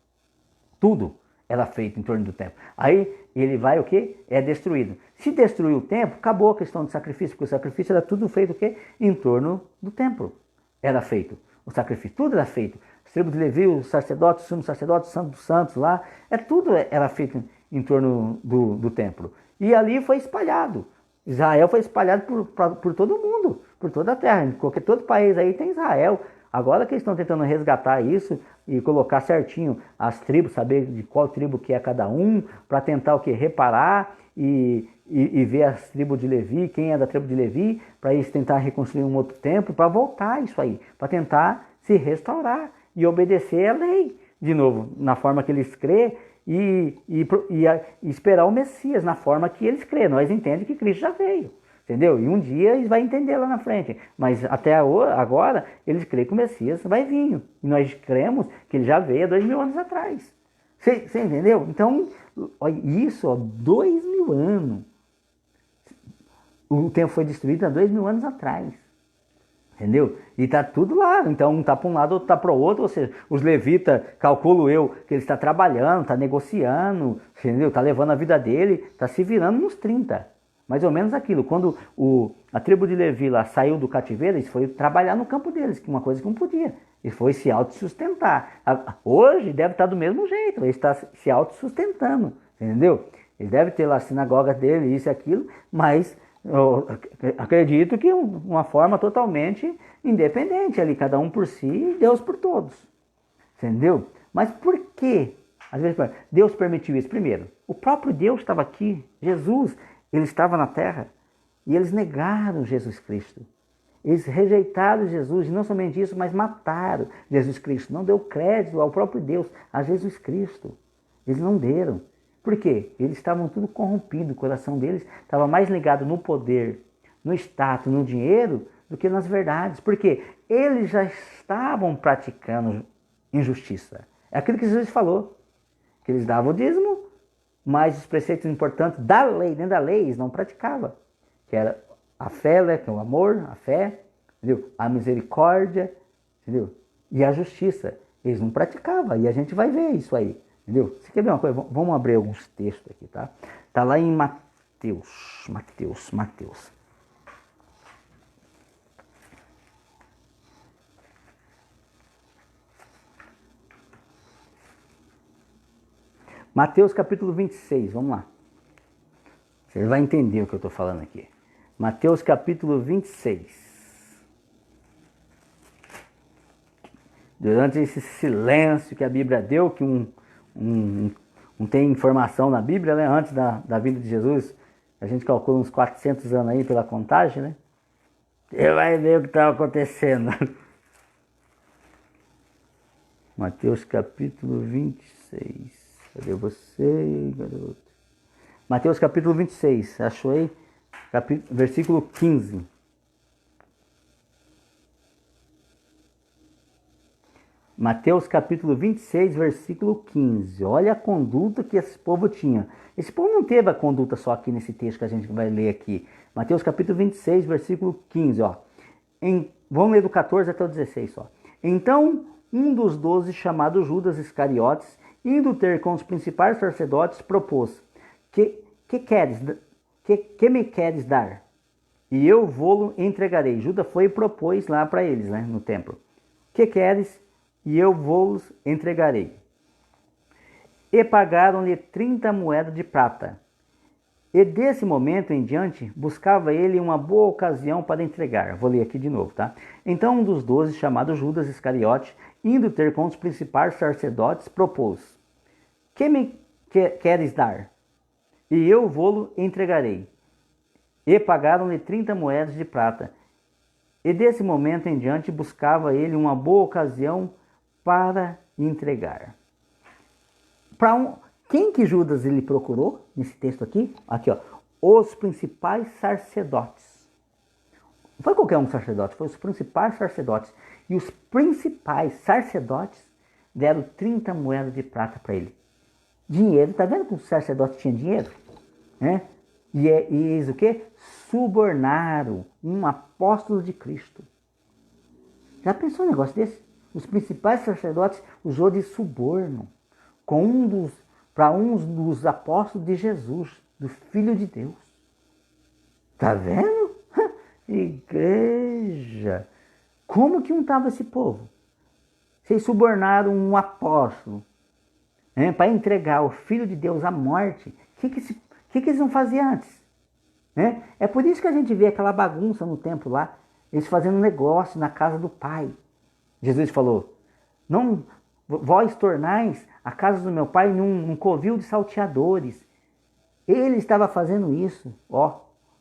Tudo era feito em torno do templo. Aí ele vai o quê? É destruído. Se destruir o templo, acabou a questão do sacrifício, porque o sacrifício era tudo feito o quê? Em torno do templo. Era feito o sacrifício, tudo era feito. As tribos de Levi, os sacerdotes, o sumo sacerdote, o santo dos santos lá, tudo era feito em torno do templo. E ali foi espalhado. Israel foi espalhado por todo mundo, por toda a terra. Porque todo país aí tem Israel. Agora que eles estão tentando resgatar isso e colocar certinho as tribos, saber de qual tribo que é cada um, para tentar o quê? Reparar e ver as tribos de Levi, quem é da tribo de Levi, para eles tentar reconstruir um outro templo, para voltar isso aí, para tentar se restaurar e obedecer a lei, de novo, na forma que eles crê e esperar o Messias, na forma que eles crê. Nós entendemos que Cristo já veio, entendeu? E um dia eles vão entender lá na frente, mas até agora eles creem que o Messias vai vir, e nós cremos que ele já veio há 2000 anos atrás. Você entendeu? Então, isso, 2000 anos. O templo foi destruído há 2000 anos atrás. Entendeu? E está tudo lá. Então, um está para um lado, outro está para o outro. Ou seja, os levitas, calculo eu, que ele está trabalhando, está negociando, entendeu? Está levando a vida dele, está se virando nos 30. Mais ou menos aquilo. Quando a tribo de Levi lá saiu do cativeiro, eles foram trabalhar no campo deles, que uma coisa que não podia. Eles foram se autossustentar. Hoje deve estar do mesmo jeito. Ele está se autossustentando, entendeu? Ele deve ter lá a sinagoga dele, isso e aquilo, mas eu acredito que uma forma totalmente independente ali, cada um por si e Deus por todos. Entendeu? Mas por que? Às vezes Deus permitiu isso. Primeiro, o próprio Deus estava aqui, Jesus, ele estava na terra e eles negaram Jesus Cristo. Eles rejeitaram Jesus, e não somente isso, mas mataram Jesus Cristo. Não deu crédito ao próprio Deus, a Jesus Cristo. Eles não deram. Por quê? Eles estavam tudo corrompidos, o coração deles estava mais ligado no poder, no status, no dinheiro, do que nas verdades. Por quê? Eles já estavam praticando injustiça. É aquilo que Jesus falou, que eles davam o dízimo, mas os preceitos importantes da lei, dentro da lei, eles não praticavam. Que era a fé, né, que é o amor, a fé, entendeu? A misericórdia, entendeu? E a justiça. Eles não praticavam, e a gente vai ver isso aí. Entendeu? Você quer ver uma coisa? Vamos abrir alguns textos aqui, tá? Tá lá em Mateus. Mateus capítulo 26, vamos lá. Você vai entender o que eu estou falando aqui. Mateus capítulo 26. Durante esse silêncio que a Bíblia deu, que não tem informação na Bíblia, né? Antes da vinda de Jesus, a gente calcula uns 400 anos aí pela contagem, né? Você vai ver o que estava acontecendo. Mateus capítulo 26. Cadê você, garoto? Mateus capítulo 26, achou aí? Versículo 15. Mateus capítulo 26, versículo 15. Olha a conduta que esse povo tinha. Esse povo não teve a conduta só aqui nesse texto que a gente vai ler aqui. Mateus capítulo 26, versículo 15. Ó. Vamos ler do 14 até o 16. Ó. Então, um dos 12, chamado Judas Iscariotes, indo ter com os principais sacerdotes, propôs: que me queres dar? E eu vou-lo entregarei. Judas foi e propôs lá para eles, né, no templo. Que queres? E eu vos entregarei. E pagaram-lhe 30 moedas de prata. E desse momento em diante, buscava ele uma boa ocasião para entregar. Vou ler aqui de novo, tá? Então um dos 12, chamado Judas Iscariote, indo ter com os principais sacerdotes, propôs: que me queres dar? E eu vou-lo entregarei. E pagaram-lhe 30 moedas de prata. E desse momento em diante, buscava ele uma boa ocasião para entregar. Quem que Judas ele procurou nesse texto aqui? Aqui, ó, os principais sacerdotes. Não foi qualquer um sacerdote, foi os principais sacerdotes. E os principais sacerdotes deram 30 moedas de prata para ele. Dinheiro, tá vendo que o sacerdote tinha dinheiro? Né? E eles o quê? Subornaram um apóstolo de Cristo. Já pensou um negócio desse? Os principais sacerdotes usou de suborno para um dos apóstolos de Jesus, do Filho de Deus. Tá vendo? Igreja. Como que estava esse povo? Vocês subornaram um apóstolo. para entregar o Filho de Deus à morte, o que eles não faziam antes? É por isso que a gente vê aquela bagunça no templo lá, eles fazendo negócio na casa do Pai. Jesus falou, não, vós tornais a casa do meu Pai num covil de salteadores. Ele estava fazendo isso,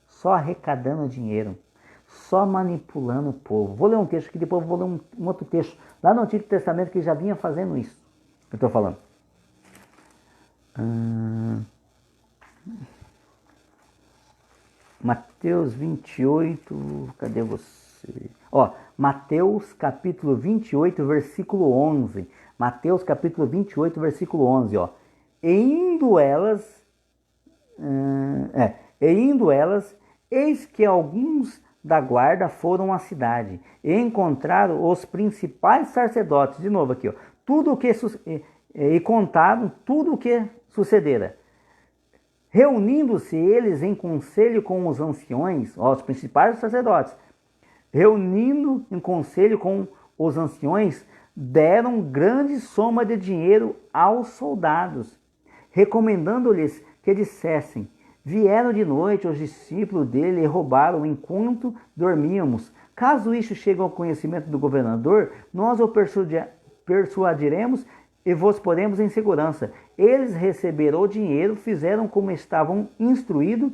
só arrecadando dinheiro, só manipulando o povo. Vou ler um texto aqui, depois vou ler um outro texto, lá no Antigo Testamento, que já vinha fazendo isso. Eu estou falando. Mateus 28, cadê você? Mateus capítulo 28, versículo 11. Mateus capítulo 28, versículo 11, E indo elas, eis que alguns da guarda foram à cidade e encontraram os principais sacerdotes, de novo aqui, tudo o que e contaram tudo o que sucedera. Reunindo-se eles em conselho com os anciões, os principais sacerdotes, reunindo em conselho com os anciões, deram grande soma de dinheiro aos soldados, recomendando-lhes que dissessem, vieram de noite os discípulos dele e roubaram enquanto dormíamos. Caso isso chegue ao conhecimento do governador, nós o persuadiremos e vos poremos em segurança. Eles receberam o dinheiro, fizeram como estavam instruídos.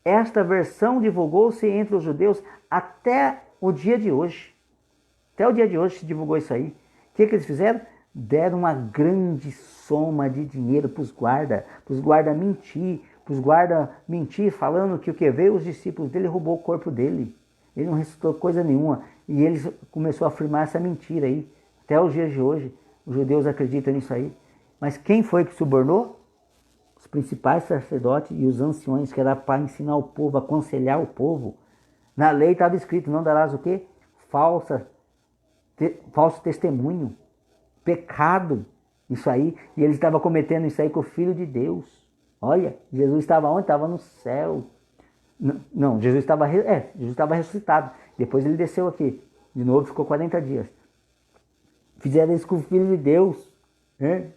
Esta versão divulgou-se entre os judeus até o dia de hoje. Até o dia de hoje se divulgou isso aí. O que eles fizeram? Deram uma grande soma de dinheiro para os guardas mentir, falando que o que veio os discípulos dele roubou o corpo dele. Ele não ressuscitou coisa nenhuma. E eles começaram a afirmar essa mentira aí. Até os dias de hoje, os judeus acreditam nisso aí. Mas quem foi que subornou? Os principais sacerdotes e os anciões, que era para ensinar o povo, aconselhar o povo. Na lei estava escrito, não darás o quê? Falso testemunho. Pecado. Isso aí. E eles estavam cometendo isso aí com o Filho de Deus. Olha, Jesus estava onde? Estava no céu. Não, Jesus estava ressuscitado. Depois ele desceu aqui. De novo ficou 40 dias. Fizeram isso com o Filho de Deus.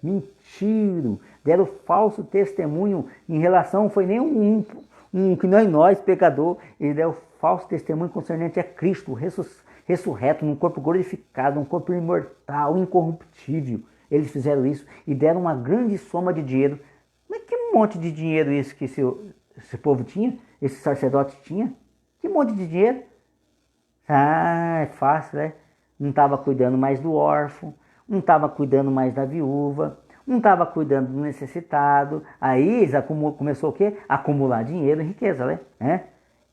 Mentiram. Deram falso testemunho em relação, não foi nem que nós, pecador, ele deu falso testemunho concernente a Cristo, ressurreto, num corpo glorificado, num corpo imortal, incorruptível. Eles fizeram isso e deram uma grande soma de dinheiro. Mas que monte de dinheiro isso que esse povo tinha? Esse sacerdote tinha? Que monte de dinheiro? É fácil, né? Não estava cuidando mais do órfão, não estava cuidando mais da viúva, não estava cuidando do necessitado. Aí eles começou o quê? A acumular dinheiro e riqueza, né?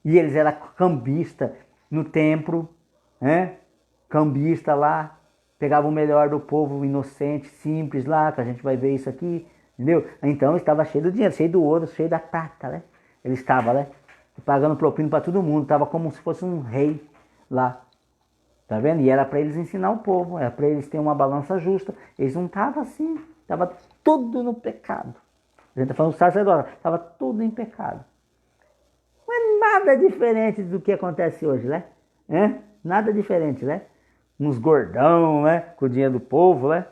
E eles eram cambistas no templo, cambista lá, pegavam o melhor do povo inocente, simples lá, que a gente vai ver isso aqui, entendeu? Então estava cheio do dinheiro, cheio do ouro, cheio da prata, né? Ele estava, né? Pagando propina para todo mundo, estava como se fosse um rei lá. Tá vendo? E era para eles ensinar o povo, era para eles terem uma balança justa. Eles não estavam assim, estava tudo no pecado. A gente está falando do sacerdote, estava tudo em pecado. Não é nada diferente do que acontece hoje, né? Nada diferente, né? Uns gordão, né? Com o dinheiro do povo, né?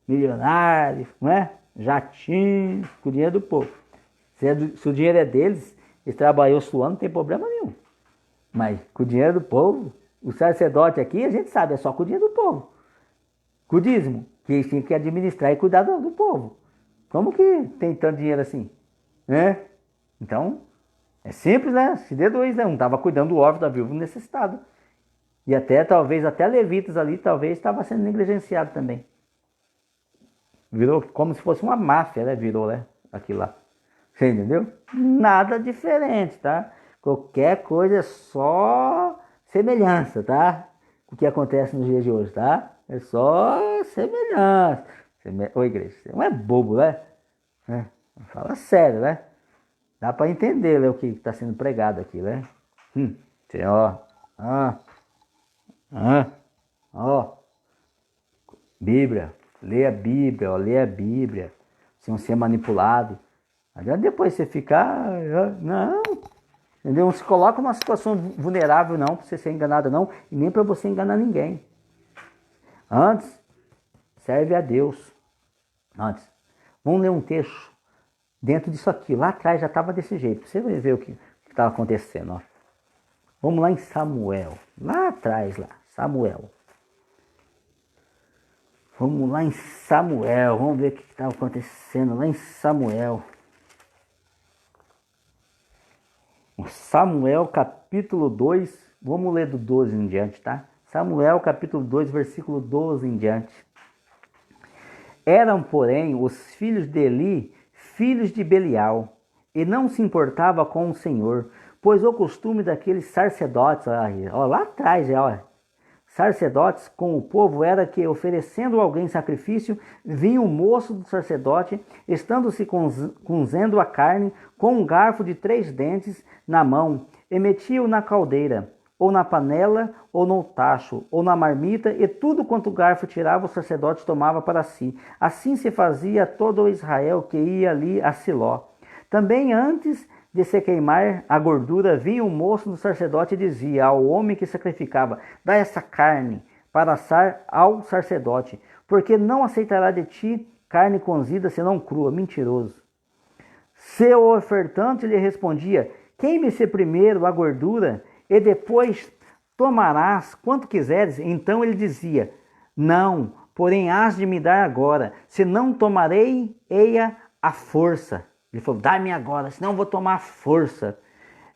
Milionários, né? Jatinhos, com o dinheiro do povo. Se o dinheiro é deles, eles trabalham suando, não tem problema nenhum. Mas com o dinheiro do povo, o sacerdote aqui, a gente sabe, é só com o dinheiro do povo. Com o dízimo, que eles tinham que administrar e cuidar do povo. Como que tem tanto dinheiro assim? Então, é simples, né? Se deduz, né? Um estava cuidando do órfão, da viúva necessitado. E talvez até levitas ali, talvez estava sendo negligenciado também. Virou como se fosse uma máfia, né? Virou, né? Aquilo lá. Você entendeu? Nada diferente, tá? Qualquer coisa é só semelhança, tá? O que acontece nos dias de hoje, tá? É só semelhança. Ô igreja, você não é bobo, né? Fala sério, né? Dá para entender, né, o que está sendo pregado aqui, né? Você, Bíblia, lê a Bíblia, sem ser manipulado. Adianta depois você ficar, não, entendeu? Não se coloca numa situação vulnerável não, para você ser enganado não, e nem para você enganar ninguém. Antes, serve a Deus. Antes, Vamos ler um texto dentro disso aqui. Lá atrás já estava desse jeito. Você vai ver o que estava acontecendo. Ó. Vamos lá em Samuel. Lá atrás, lá. Samuel. Vamos lá em Samuel. Vamos ver o que estava acontecendo lá em Samuel. Samuel capítulo 2. Vamos ler do 12 em diante, tá? Samuel capítulo 2, versículo 12 em diante. Eram, porém, os filhos de Eli, filhos de Belial, e não se importava com o Senhor, pois o costume daqueles sacerdotes, ó, lá atrás, ó, sacerdotes com o povo era que, oferecendo alguém sacrifício, vinha o moço do sacerdote, estando-se cozendo a carne, com um garfo de 3 dentes na mão, e metia-o na caldeira, ou na panela, ou no tacho, ou na marmita, e tudo quanto o garfo tirava, o sacerdote tomava para si. Assim se fazia todo o Israel que ia ali a Siló. Também antes de se queimar a gordura, vinha o moço do sacerdote e dizia ao homem que sacrificava: dá essa carne para assar ao sacerdote, porque não aceitará de ti carne cozida senão crua. Mentiroso. Seu ofertante lhe respondia: queime-se primeiro a gordura e depois tomarás quanto quiseres. Então ele dizia: não, porém hás de me dar agora, senão tomarei eia a força. Ele falou: dá-me agora, senão vou tomar força.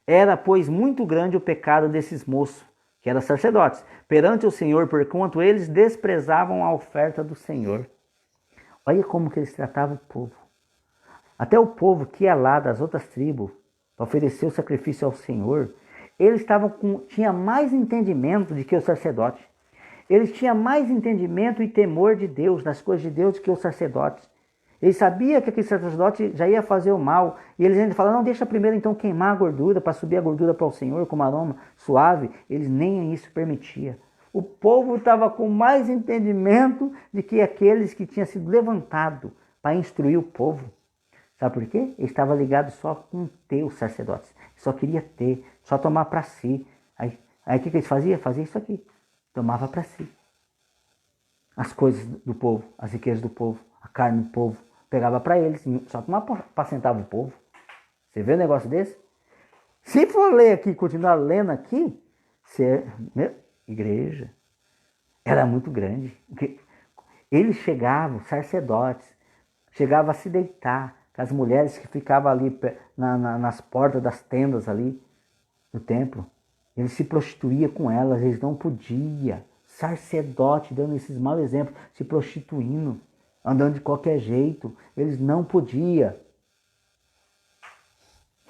Era, pois, muito grande o pecado desses moços, que eram sacerdotes, perante o Senhor, porquanto eles desprezavam a oferta do Senhor. Olha como que eles tratavam o povo. Até o povo que ia lá das outras tribos para oferecer o sacrifício ao Senhor, eles tinham mais entendimento do que o sacerdote. Eles tinham mais entendimento e temor de Deus, das coisas de Deus, do que os sacerdotes. Eles sabiam que aquele sacerdote já ia fazer o mal. E eles ainda falaram: não, deixa primeiro então queimar a gordura, para subir a gordura para o Senhor com um aroma suave. Eles nem isso permitiam. O povo estava com mais entendimento do que aqueles que tinham sido levantados para instruir o povo. Sabe por quê? Ele estava ligado só com ter os sacerdotes. Só queria ter, só tomar para si. Aí o que eles faziam? Fazia isso aqui. Tomava para si. As coisas do povo, as riquezas do povo, a carne do povo. Pegava para eles, só que não apacentava o povo. Você vê um negócio desse? Se for ler aqui, continuar lendo aqui, igreja, era muito grande. Eles chegavam, sacerdotes, chegavam a se deitar com as mulheres que ficavam ali nas portas das tendas ali do templo. Eles se prostituíam com elas, eles não podiam. Sacerdote dando esses maus exemplos, se prostituindo, andando de qualquer jeito, eles não podiam.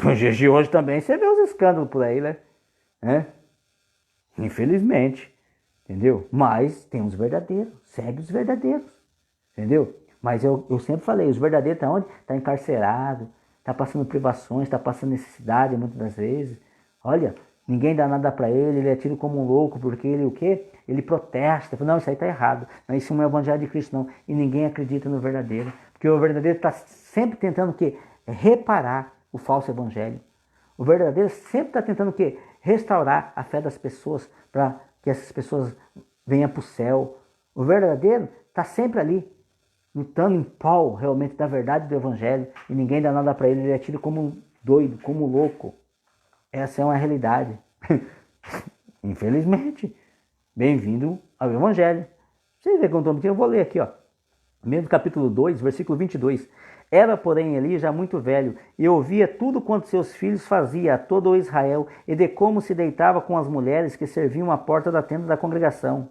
Nos dias de hoje também você vê os escândalos por aí, né? Infelizmente, entendeu? Mas tem os verdadeiros, segue os verdadeiros, entendeu? Mas eu sempre falei, os verdadeiros estão onde? Está encarcerado, está passando privações, está passando necessidade muitas das vezes. Olha, ninguém dá nada para ele, ele é tido como um louco, porque ele o quê? Ele protesta, não, isso aí está errado, não, isso não é o evangelho de Cristo não, e ninguém acredita no verdadeiro, porque o verdadeiro está sempre tentando o quê? Reparar o falso evangelho. O verdadeiro sempre está tentando o quê? Restaurar a fé das pessoas, para que essas pessoas venham para o céu. O verdadeiro está sempre ali, lutando em prol realmente da verdade do evangelho, e ninguém dá nada para ele, ele é tido como um doido, como um louco. Essa é uma realidade. Infelizmente. Bem-vindo ao Evangelho. Vocês verem como eu vou ler aqui, ó. Mesmo capítulo 2, versículo 22. Era, porém, Eli já muito velho, e ouvia tudo quanto seus filhos faziam a todo o Israel, e de como se deitava com as mulheres que serviam à porta da tenda da congregação.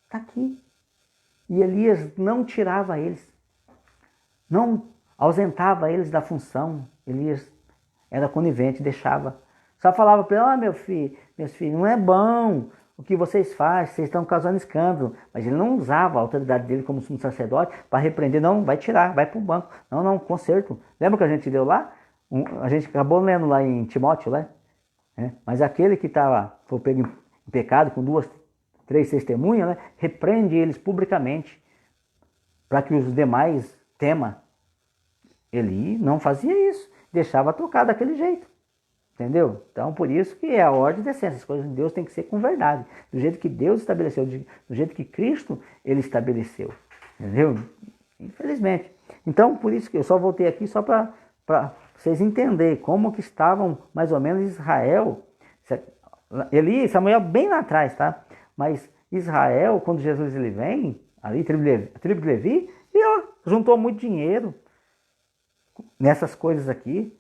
Está aqui. E Elias não tirava eles. Não ausentava eles da função. Elias era conivente, deixava. Só falava para ele: meus filhos, não é bom o que vocês fazem, vocês estão causando escândalo. Mas ele não usava a autoridade dele como sumo sacerdote para repreender. Não, vai tirar, vai para o banco. Não, conserto. Lembra que a gente leu lá? A gente acabou lendo lá em Timóteo, né? Mas aquele que foi pego em pecado com 2, 3 testemunhas, né? Repreende eles publicamente para que os demais temam. Ele não fazia isso, deixava tocar daquele jeito. Entendeu? Então, por isso que é a ordem de essência. As coisas de Deus têm que ser com verdade. Do jeito que Deus estabeleceu, do jeito que Cristo, ele estabeleceu. Entendeu? Infelizmente. Então, por isso que eu só voltei aqui só para vocês entenderem como que estavam mais ou menos Israel. Eli, Samuel bem lá atrás, tá? Mas Israel, quando Jesus ele vem, ali, a tribo de Levi, e ó, juntou muito dinheiro nessas coisas aqui,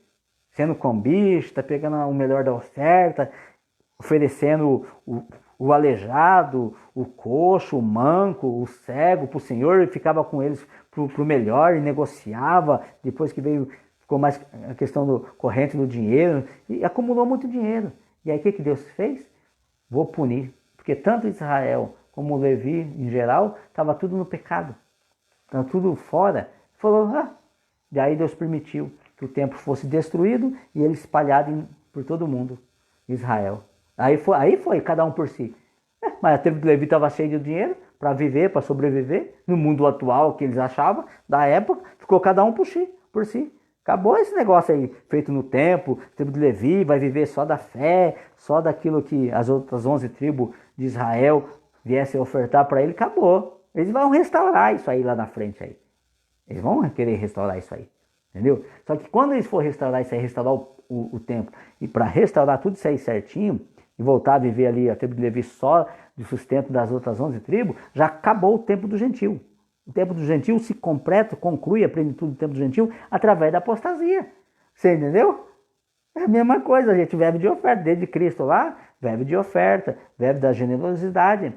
sendo combista, pegando o melhor da oferta, oferecendo o aleijado, o coxo, o manco, o cego para o Senhor, e ficava com eles para o melhor e negociava. Depois que ficou mais a questão do corrente do dinheiro, e acumulou muito dinheiro. E aí o que Deus fez? Vou punir, porque tanto Israel como Levi em geral, estava tudo no pecado, estava tudo fora. Falou, e aí Deus permitiu que o templo fosse destruído e ele espalhado por todo mundo, Israel. Aí foi, cada um por si. Mas a tribo de Levi estava cheia de dinheiro para viver, para sobreviver, no mundo atual que eles achavam, da época, ficou cada um por si. Acabou esse negócio aí, feito no templo, a tribo de Levi vai viver só da fé, só daquilo que as outras 11 tribos de Israel viessem ofertar para ele, acabou. Eles vão restaurar isso aí lá na frente aí. Eles vão querer restaurar isso aí, entendeu? Só que quando eles for restaurar isso aí, restaurar o templo, e para restaurar tudo isso aí certinho, e voltar a viver ali a tribo de Levi só de sustento das outras 11 tribos, já acabou o tempo do gentio. O tempo do gentio se completa, conclui a plenitude do tempo do gentio através da apostasia. Você entendeu? É a mesma coisa, a gente vive de oferta, desde Cristo lá, vive de oferta, vive da generosidade,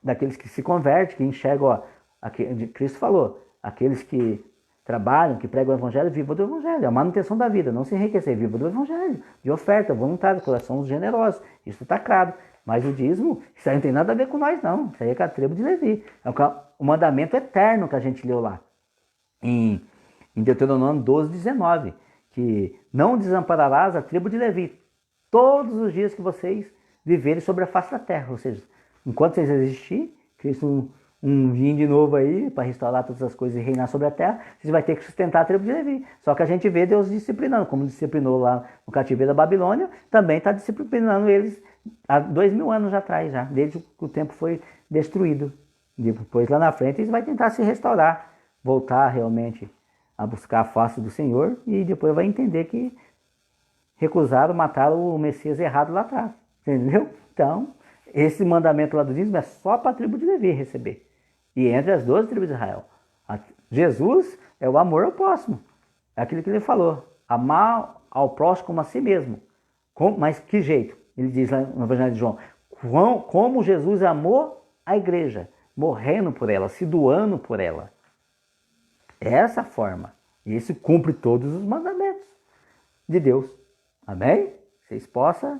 daqueles que se convertem, que enxergam, ó, Cristo falou, aqueles que trabalham, que pregam o evangelho, vivam do evangelho, a manutenção da vida, não se enriquecer, vivam do evangelho, de oferta, voluntária, coração generosos, isso está claro. Mas o dízimo, isso aí não tem nada a ver com nós não, isso aí é com a tribo de Levi, é o mandamento eterno que a gente leu lá, em Deuteronômio 12, 19, que não desampararás a tribo de Levi todos os dias que vocês viverem sobre a face da terra, ou seja, enquanto vocês existirem, Cristo vir de novo aí para restaurar todas as coisas e reinar sobre a terra, vocês vão ter que sustentar a tribo de Levi. Só que a gente vê Deus disciplinando, como disciplinou lá no cativeiro da Babilônia, também está disciplinando eles há 2000 anos atrás já, desde que o templo foi destruído. Depois lá na frente eles vão tentar se restaurar, voltar realmente a buscar a face do Senhor e depois vai entender que recusaram, mataram o Messias errado lá atrás, entendeu? Então, esse mandamento lá do dízimo é só para a tribo de Levi receber. E entre as 12 tribos de Israel. Jesus é o amor ao próximo. É aquilo que ele falou. Amar ao próximo como a si mesmo. Mas que jeito? Ele diz lá no Evangelho de João. Como Jesus amou a igreja. Morrendo por ela, se doando por ela. É essa forma. E isso cumpre todos os mandamentos de Deus. Amém? Vocês possam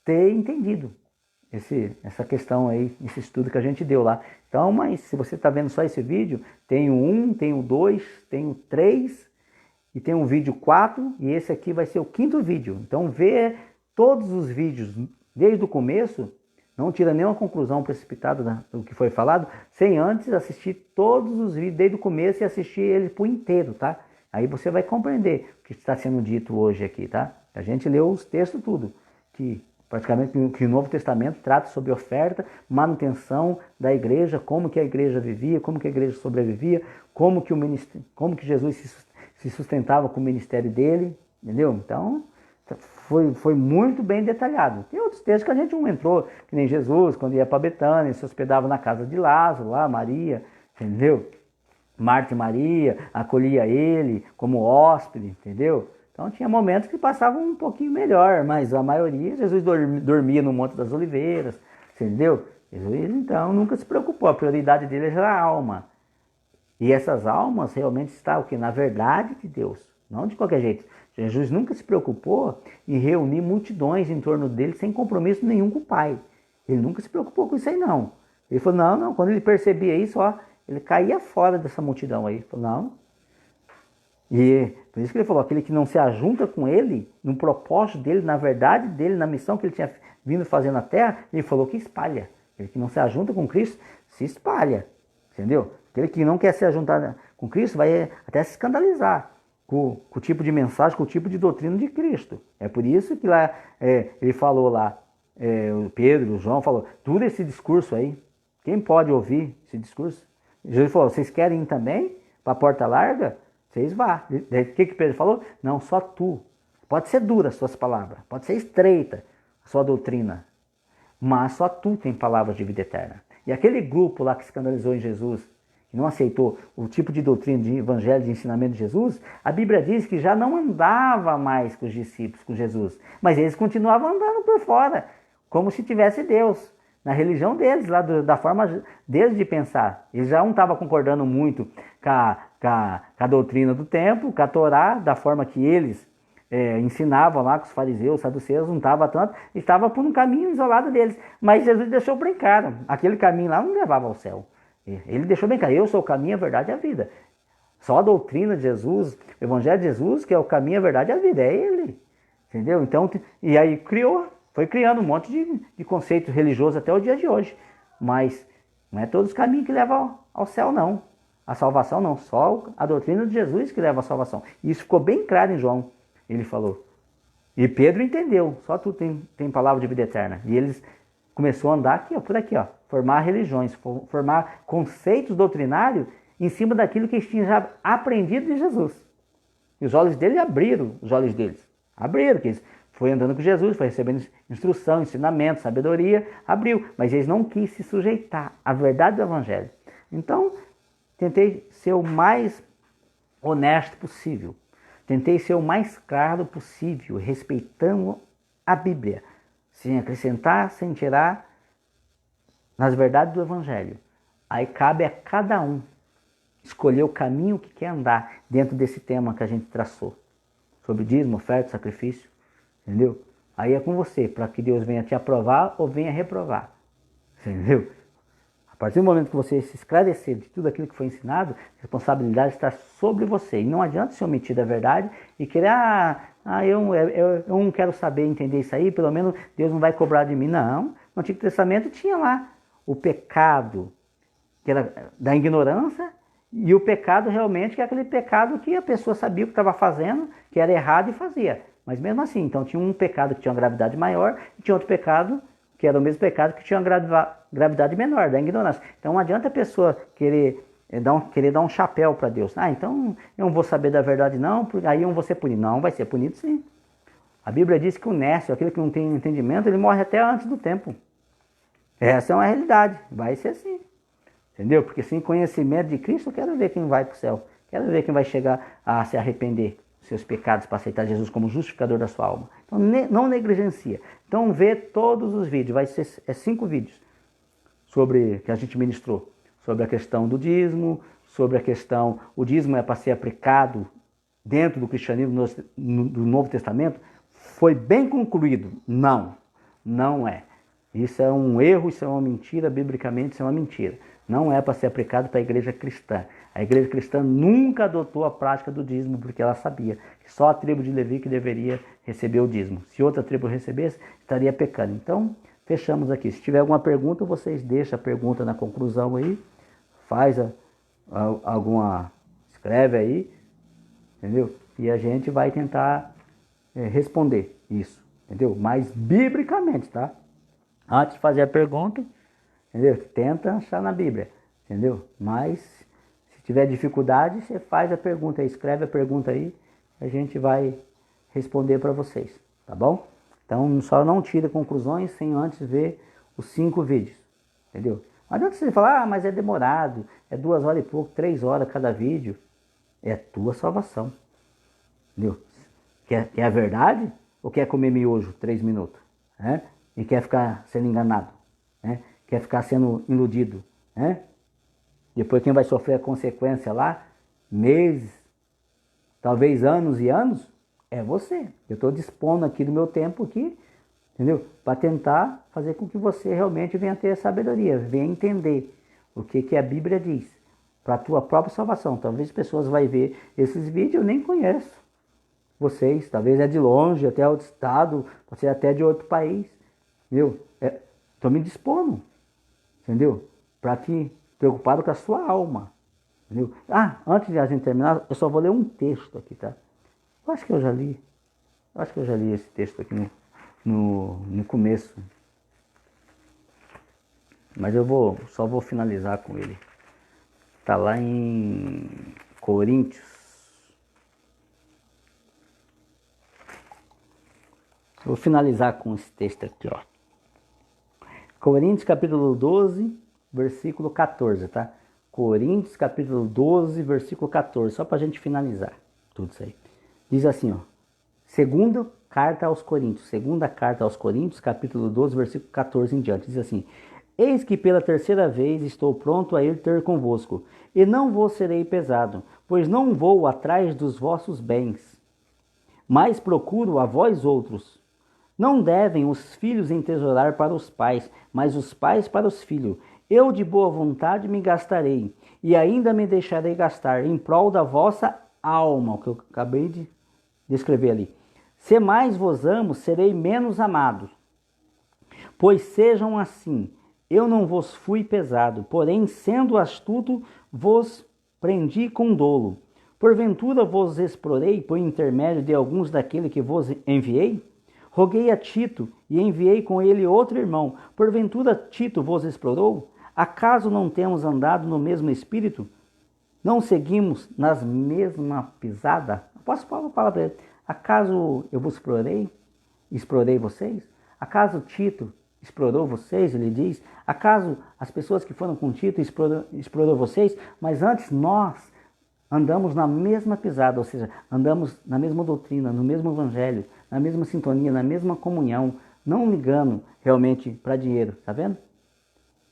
ter entendido essa questão aí, esse estudo que a gente deu lá. Então, mas se você está vendo só esse vídeo, tem o 1, tem o 2, tem o 3 e tem o vídeo 4 e esse aqui vai ser o 5º vídeo. Então vê todos os vídeos desde o começo, não tira nenhuma conclusão precipitada do que foi falado, sem antes assistir todos os vídeos desde o começo e assistir ele por inteiro, tá? Aí você vai compreender o que está sendo dito hoje aqui, tá? A gente leu os textos tudo, que praticamente que o Novo Testamento trata sobre oferta, manutenção da igreja, como que a igreja vivia, como que a igreja sobrevivia, como que Jesus se sustentava com o ministério dele, entendeu? Então, foi muito bem detalhado. Tem outros textos que a gente não entrou, que nem Jesus, quando ia para Betânia, se hospedava na casa de Lázaro, lá, Maria, entendeu? Marta e Maria acolhia ele como hóspede, entendeu? Então tinha momentos que passavam um pouquinho melhor, mas a maioria, Jesus dormia no Monte das Oliveiras, entendeu? Jesus então nunca se preocupou, a prioridade dele era a alma. E essas almas realmente estão o quê? Na verdade de Deus, não de qualquer jeito. Jesus nunca se preocupou em reunir multidões em torno dele sem compromisso nenhum com o Pai. Ele nunca se preocupou com isso aí não. Ele falou, não, quando ele percebia isso, ó, ele caía fora dessa multidão aí. Ele falou, não. E por isso que ele falou, aquele que não se ajunta com ele, no propósito dele, na verdade dele, na missão que ele tinha vindo fazer na terra, ele falou que espalha. Aquele que não se ajunta com Cristo, se espalha. Entendeu? Aquele que não quer se ajuntar com Cristo vai até se escandalizar com o tipo de mensagem, com o tipo de doutrina de Cristo. É por isso que lá ele falou lá, o Pedro, o João falou, tudo esse discurso aí, quem pode ouvir esse discurso? Jesus falou, vocês querem ir também para a porta larga? vocês vá. O que Pedro falou? Não, só tu. Pode ser dura as suas palavras, pode ser estreita a sua doutrina, mas só tu tem palavras de vida eterna. E aquele grupo lá que escandalizou em Jesus, que não aceitou o tipo de doutrina de evangelho, de ensinamento de Jesus, a Bíblia diz que já não andava mais com os discípulos, com Jesus, mas eles continuavam andando por fora, como se tivesse Deus, na religião deles, lá da forma deles de pensar. Eles já não estavam concordando muito com a doutrina do templo, com a Torá, da forma que eles ensinavam lá com os fariseus, os saduceus, não estava tanto, estava por um caminho isolado deles. Mas Jesus deixou bem claro, aquele caminho lá não levava ao céu. Ele deixou bem claro, eu sou o caminho, a verdade e a vida. Só a doutrina de Jesus, o evangelho de Jesus, que é o caminho, a verdade e a vida, é ele. Entendeu? Então, e aí foi criando um monte de conceitos religiosos até o dia de hoje. Mas não é todos os caminhos que levam ao céu, não. A salvação não, só a doutrina de Jesus que leva à salvação. E isso ficou bem claro em João. Ele falou. E Pedro entendeu. Só tu tem palavra de vida eterna. E eles começou a andar aqui, ó, por aqui, ó, formar religiões, formar conceitos doutrinários em cima daquilo que eles tinham já aprendido de Jesus. E os olhos dele abriram, os olhos deles. Abriram, que eles foi andando com Jesus, foi recebendo instrução, ensinamento, sabedoria, abriu. Mas eles não quis se sujeitar à verdade do evangelho. Então, tentei ser o mais honesto possível. Tentei ser o mais claro possível, respeitando a Bíblia, sem acrescentar, sem tirar, nas verdades do Evangelho. Aí cabe a cada um escolher o caminho que quer andar dentro desse tema que a gente traçou. Sobre dízimo, oferta, sacrifício, entendeu? Aí é com você, para que Deus venha te aprovar ou venha reprovar, entendeu? A partir do momento que você se esclarecer de tudo aquilo que foi ensinado, a responsabilidade está sobre você. E não adianta se omitir da verdade e querer, eu não quero saber, entender isso aí, pelo menos Deus não vai cobrar de mim. Não, no Antigo Testamento tinha lá o pecado, que era da ignorância, e o pecado realmente, que é aquele pecado que a pessoa sabia o que estava fazendo, que era errado e fazia. Mas mesmo assim, então tinha um pecado que tinha uma gravidade maior, e tinha outro pecado que era o mesmo pecado que tinha uma gravidade menor, da ignorância. Então não adianta a pessoa querer dar um chapéu para Deus. Então eu não vou saber da verdade não, aí eu não vou ser punido. Não, vai ser punido sim. A Bíblia diz que o nécio, aquele que não tem entendimento, ele morre até antes do tempo. Essa é uma realidade, vai ser assim. Entendeu? Porque sem conhecimento de Cristo, eu quero ver quem vai para o céu. Quero ver quem vai chegar a se arrepender dos seus pecados para aceitar Jesus como justificador da sua alma. Então não negligencia. Então vê todos os vídeos, vai ser 5 vídeos sobre que a gente ministrou. Sobre a questão do dízimo, sobre a questão, o dízimo é para ser aplicado dentro do cristianismo do Novo Testamento. Foi bem concluído? Não, não é. Isso é um erro, isso é uma mentira, biblicamente isso é uma mentira. Não é para ser aplicado para a igreja cristã. A igreja cristã nunca adotou a prática do dízimo, porque ela sabia que só a tribo de Levi que deveria receber o dízimo. Se outra tribo recebesse, estaria pecando. Então, fechamos aqui. Se tiver alguma pergunta, vocês deixam a pergunta na conclusão aí, escreve aí, entendeu? E a gente vai tentar responder isso, entendeu? Mas biblicamente, tá? Antes de fazer a pergunta, entendeu? Tenta achar na Bíblia, entendeu? Mas se tiver dificuldade, você faz a pergunta aí, escreve a pergunta aí, a gente vai responder para vocês, tá bom? Então só não tira conclusões sem antes ver os 5 vídeos, entendeu? Não adianta você falar, mas é demorado, é 2 horas e pouco, 3 horas cada vídeo. É a tua salvação, entendeu? Quer a verdade ou quer comer miojo 3 minutos? Né? E quer ficar sendo enganado? Né? Quer ficar sendo iludido? Né? Depois quem vai sofrer a consequência lá, meses, talvez anos e anos, é você. Eu estou dispondo aqui do meu tempo aqui, entendeu? Para tentar fazer com que você realmente venha ter sabedoria, venha entender o que a Bíblia diz, para a tua própria salvação. Talvez pessoas vão ver esses vídeos, eu nem conheço vocês, talvez é de longe, até outro estado, pode ser até de outro país, entendeu? Estou me dispondo, entendeu? Para que, preocupado com a sua alma, entendeu? Antes de a gente terminar, eu só vou ler um texto aqui, tá? Eu acho que eu já li esse texto aqui no começo. Mas só vou finalizar com ele. Está lá em Coríntios. Vou finalizar com esse texto aqui, ó. Coríntios capítulo 12, versículo 14, tá? Coríntios capítulo 12, versículo 14, só para a gente finalizar tudo isso aí. Diz assim, ó. Segunda carta aos Coríntios, capítulo 12, versículo 14 em diante. Diz assim: Eis que pela terceira vez estou pronto a ir ter convosco, e não vos serei pesado, pois não vou atrás dos vossos bens, mas procuro a vós outros. Não devem os filhos entesourar para os pais, mas os pais para os filhos. Eu de boa vontade me gastarei, e ainda me deixarei gastar, em prol da vossa alma, o que eu acabei de descrever ali. Se mais vos amo, serei menos amado. Pois sejam assim, eu não vos fui pesado, porém, sendo astuto, vos prendi com dolo. Porventura vos explorei por intermédio de alguns daquele que vos enviei? Roguei a Tito e enviei com ele outro irmão. Porventura Tito vos explorou? Acaso não temos andado no mesmo espírito? Não seguimos nas mesmas pisadas? O apóstolo Paulo fala para ele: acaso eu vos explorei vocês? Acaso Tito explorou vocês? Ele diz: acaso as pessoas que foram com Tito explorou vocês? Mas antes nós andamos na mesma pisada, ou seja, andamos na mesma doutrina, no mesmo evangelho, na mesma sintonia, na mesma comunhão, não ligando realmente para dinheiro, tá vendo?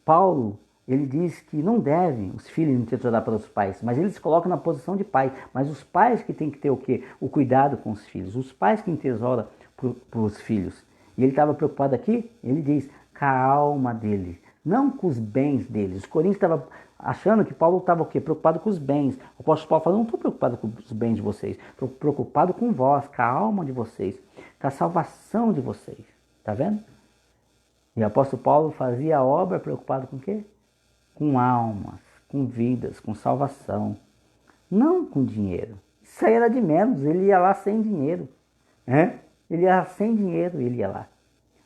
Paulo, ele diz que não devem os filhos entesourar para os pais, mas eles se colocam na posição de pai. Mas os pais que têm que ter o quê? O cuidado com os filhos. Os pais que entesouram para os filhos. E ele estava preocupado aqui, ele diz, com a alma dele, não com os bens deles. Os coríntios estavam achando que Paulo estava o quê? Preocupado com os bens. O apóstolo Paulo falou, não estou preocupado com os bens de vocês, estou preocupado com vós, com a alma de vocês, com a salvação de vocês. Tá vendo? E o apóstolo Paulo fazia a obra preocupado com o quê? Com almas, com vidas, com salvação. Não com dinheiro. Isso aí era de menos, ele ia lá sem dinheiro. Ele ia sem dinheiro, ele ia lá.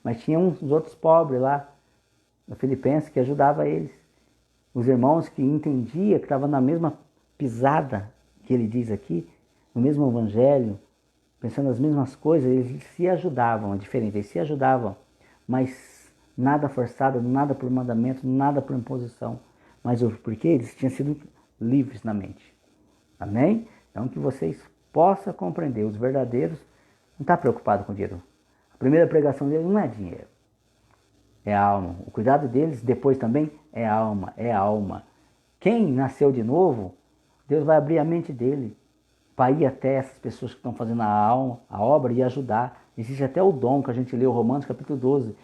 Mas tinha uns outros pobres lá, no Filipenses, que ajudava eles. Os irmãos que entendiam, que estavam na mesma pisada que ele diz aqui, no mesmo evangelho, pensando nas mesmas coisas, eles se ajudavam, é diferente, eles se ajudavam, mas nada forçado, nada por mandamento, nada por imposição, mas porque eles tinham sido livres na mente. Amém? Então que vocês possam compreender, os verdadeiros não estão preocupados com dinheiro. A primeira pregação deles não é dinheiro, é alma. O cuidado deles depois também é alma, é alma. Quem nasceu de novo, Deus vai abrir a mente dele para ir até essas pessoas que estão fazendo a obra e ajudar. Existe até o dom que a gente leu, Romanos capítulo 12,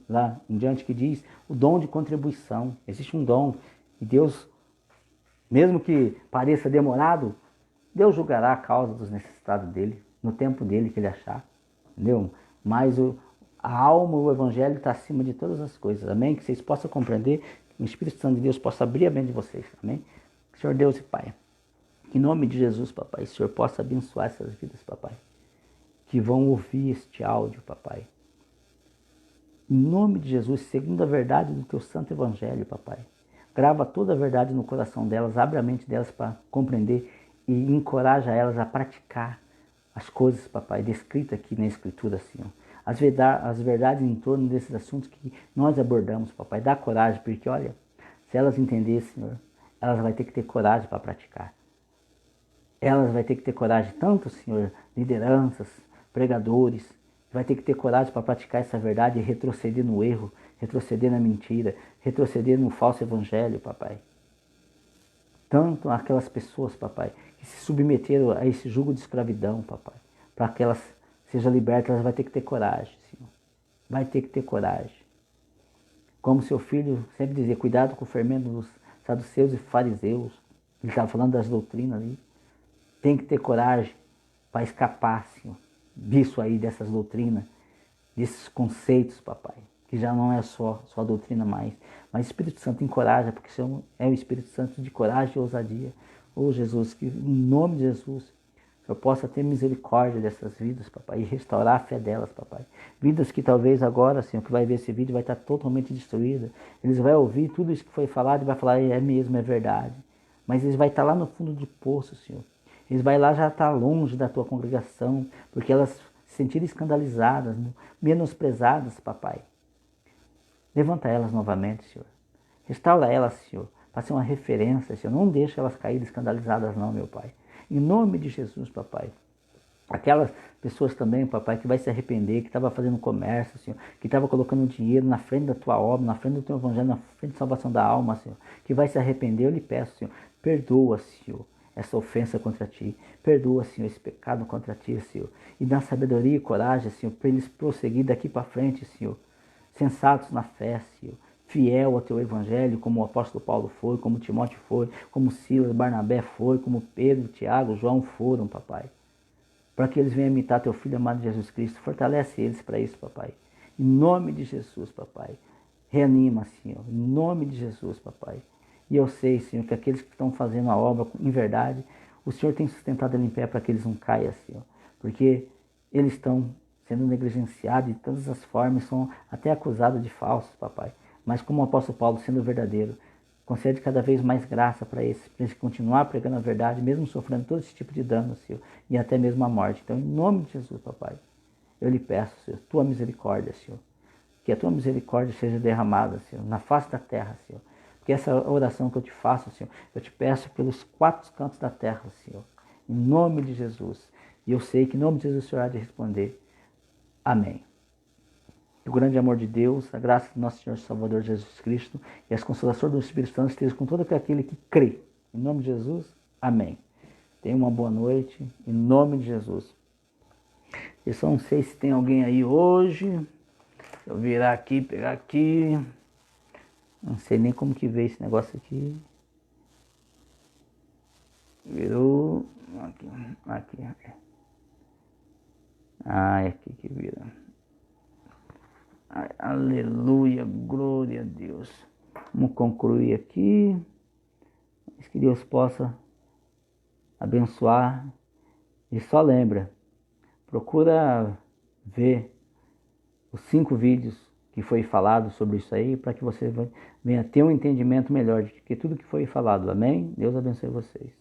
lá em diante, que diz o dom de contribuição. Existe um dom e Deus, mesmo que pareça demorado, Deus julgará a causa dos necessitados dele, no tempo dele que ele achar, entendeu? Mas a alma, o evangelho está acima de todas as coisas, amém? Que vocês possam compreender, que o Espírito Santo de Deus possa abrir a mente de vocês, amém? Senhor Deus e Pai, em nome de Jesus, papai, o Senhor possa abençoar essas vidas, papai, que vão ouvir este áudio, papai. Em nome de Jesus, segundo a verdade do teu santo evangelho, papai. Grava toda a verdade no coração delas, abre a mente delas para compreender e encoraja elas a praticar as coisas, papai, descritas aqui na Escritura, Senhor. As verdades em torno desses assuntos que nós abordamos, papai. Dá coragem, porque, olha, se elas entenderem, Senhor, elas vão ter que ter coragem para praticar. Elas vão ter que ter coragem, tanto, Senhor, lideranças, pregadores, vai ter que ter coragem para praticar essa verdade e retroceder no erro, retroceder na mentira, retroceder no falso evangelho, papai. Tanto aquelas pessoas, papai, que se submeteram a esse jugo de escravidão, papai, para que elas sejam libertas, elas vão ter que ter coragem, Senhor. Vai ter que ter coragem. Como seu filho sempre dizia, cuidado com o fermento dos saduceus e fariseus. Ele estava falando das doutrinas ali. Tem que ter coragem para escapar, Senhor, disso aí, dessas doutrinas, desses conceitos, papai, que já não é só a doutrina mais. Mas o Espírito Santo encoraja, porque o Senhor é o Espírito Santo de coragem e ousadia. Oh, Jesus, que em nome de Jesus, o Senhor possa ter misericórdia dessas vidas, papai, e restaurar a fé delas, papai. Vidas que talvez agora, Senhor, que vai ver esse vídeo, vai estar totalmente destruída. Eles vão ouvir tudo isso que foi falado e vai falar, é mesmo, é verdade. Mas eles vão estar lá no fundo do poço, Senhor. Eles vão lá já estar longe da tua congregação, porque elas se sentirem escandalizadas, menosprezadas, papai. Levanta elas novamente, Senhor. Restaura elas, Senhor, para ser uma referência, Senhor. Não deixa elas caírem escandalizadas não, meu Pai. Em nome de Jesus, papai. Aquelas pessoas também, papai, que vai se arrepender, que estava fazendo comércio, Senhor, que estava colocando dinheiro na frente da tua obra, na frente do teu evangelho, na frente da salvação da alma, Senhor, que vai se arrepender, eu lhe peço, Senhor, perdoa, Senhor, essa ofensa contra ti, perdoa, Senhor, esse pecado contra ti, Senhor, e dá sabedoria e coragem, Senhor, para eles prosseguir daqui para frente, Senhor, sensatos na fé, Senhor, fiel ao teu evangelho, como o apóstolo Paulo foi, como Timóteo foi, como Silas, Barnabé foi, como Pedro, Tiago, João foram, papai. Para que eles venham imitar teu Filho amado Jesus Cristo. Fortalece eles para isso, papai. Em nome de Jesus, papai. Reanima, Senhor. Em nome de Jesus, papai. E eu sei, Senhor, que aqueles que estão fazendo a obra em verdade, o Senhor tem sustentado ele em pé para que eles não caiam, Senhor. Porque eles estão sendo negligenciados de todas as formas, são até acusados de falsos, papai. Mas como o apóstolo Paulo, sendo verdadeiro, concede cada vez mais graça para eles continuar pregando a verdade, mesmo sofrendo todo esse tipo de dano, Senhor, e até mesmo a morte. Então, em nome de Jesus, papai, eu lhe peço, Senhor, tua misericórdia, Senhor, que a tua misericórdia seja derramada, Senhor, na face da terra, Senhor. Porque essa oração que eu te faço, Senhor, eu te peço pelos 4 cantos da terra, Senhor, em nome de Jesus. E eu sei que em nome de Jesus o Senhor há de responder. Amém. Que o grande amor de Deus, a graça do nosso Senhor Salvador Jesus Cristo e as consolações do Espírito Santo estejam com todo aquele que crê. Em nome de Jesus, amém. Tenha uma boa noite, em nome de Jesus. Eu só não sei se tem alguém aí hoje. Deixa eu virar aqui, pegar aqui. Não sei nem como que veio esse negócio aqui. Virou. Aqui. É aqui que vira. Aleluia, glória a Deus. Vamos concluir aqui. Que Deus possa abençoar. E só lembra, procura ver os 5 vídeos que foi falado sobre isso aí, para que você venha ter um entendimento melhor de que tudo que foi falado. Amém? Deus abençoe vocês.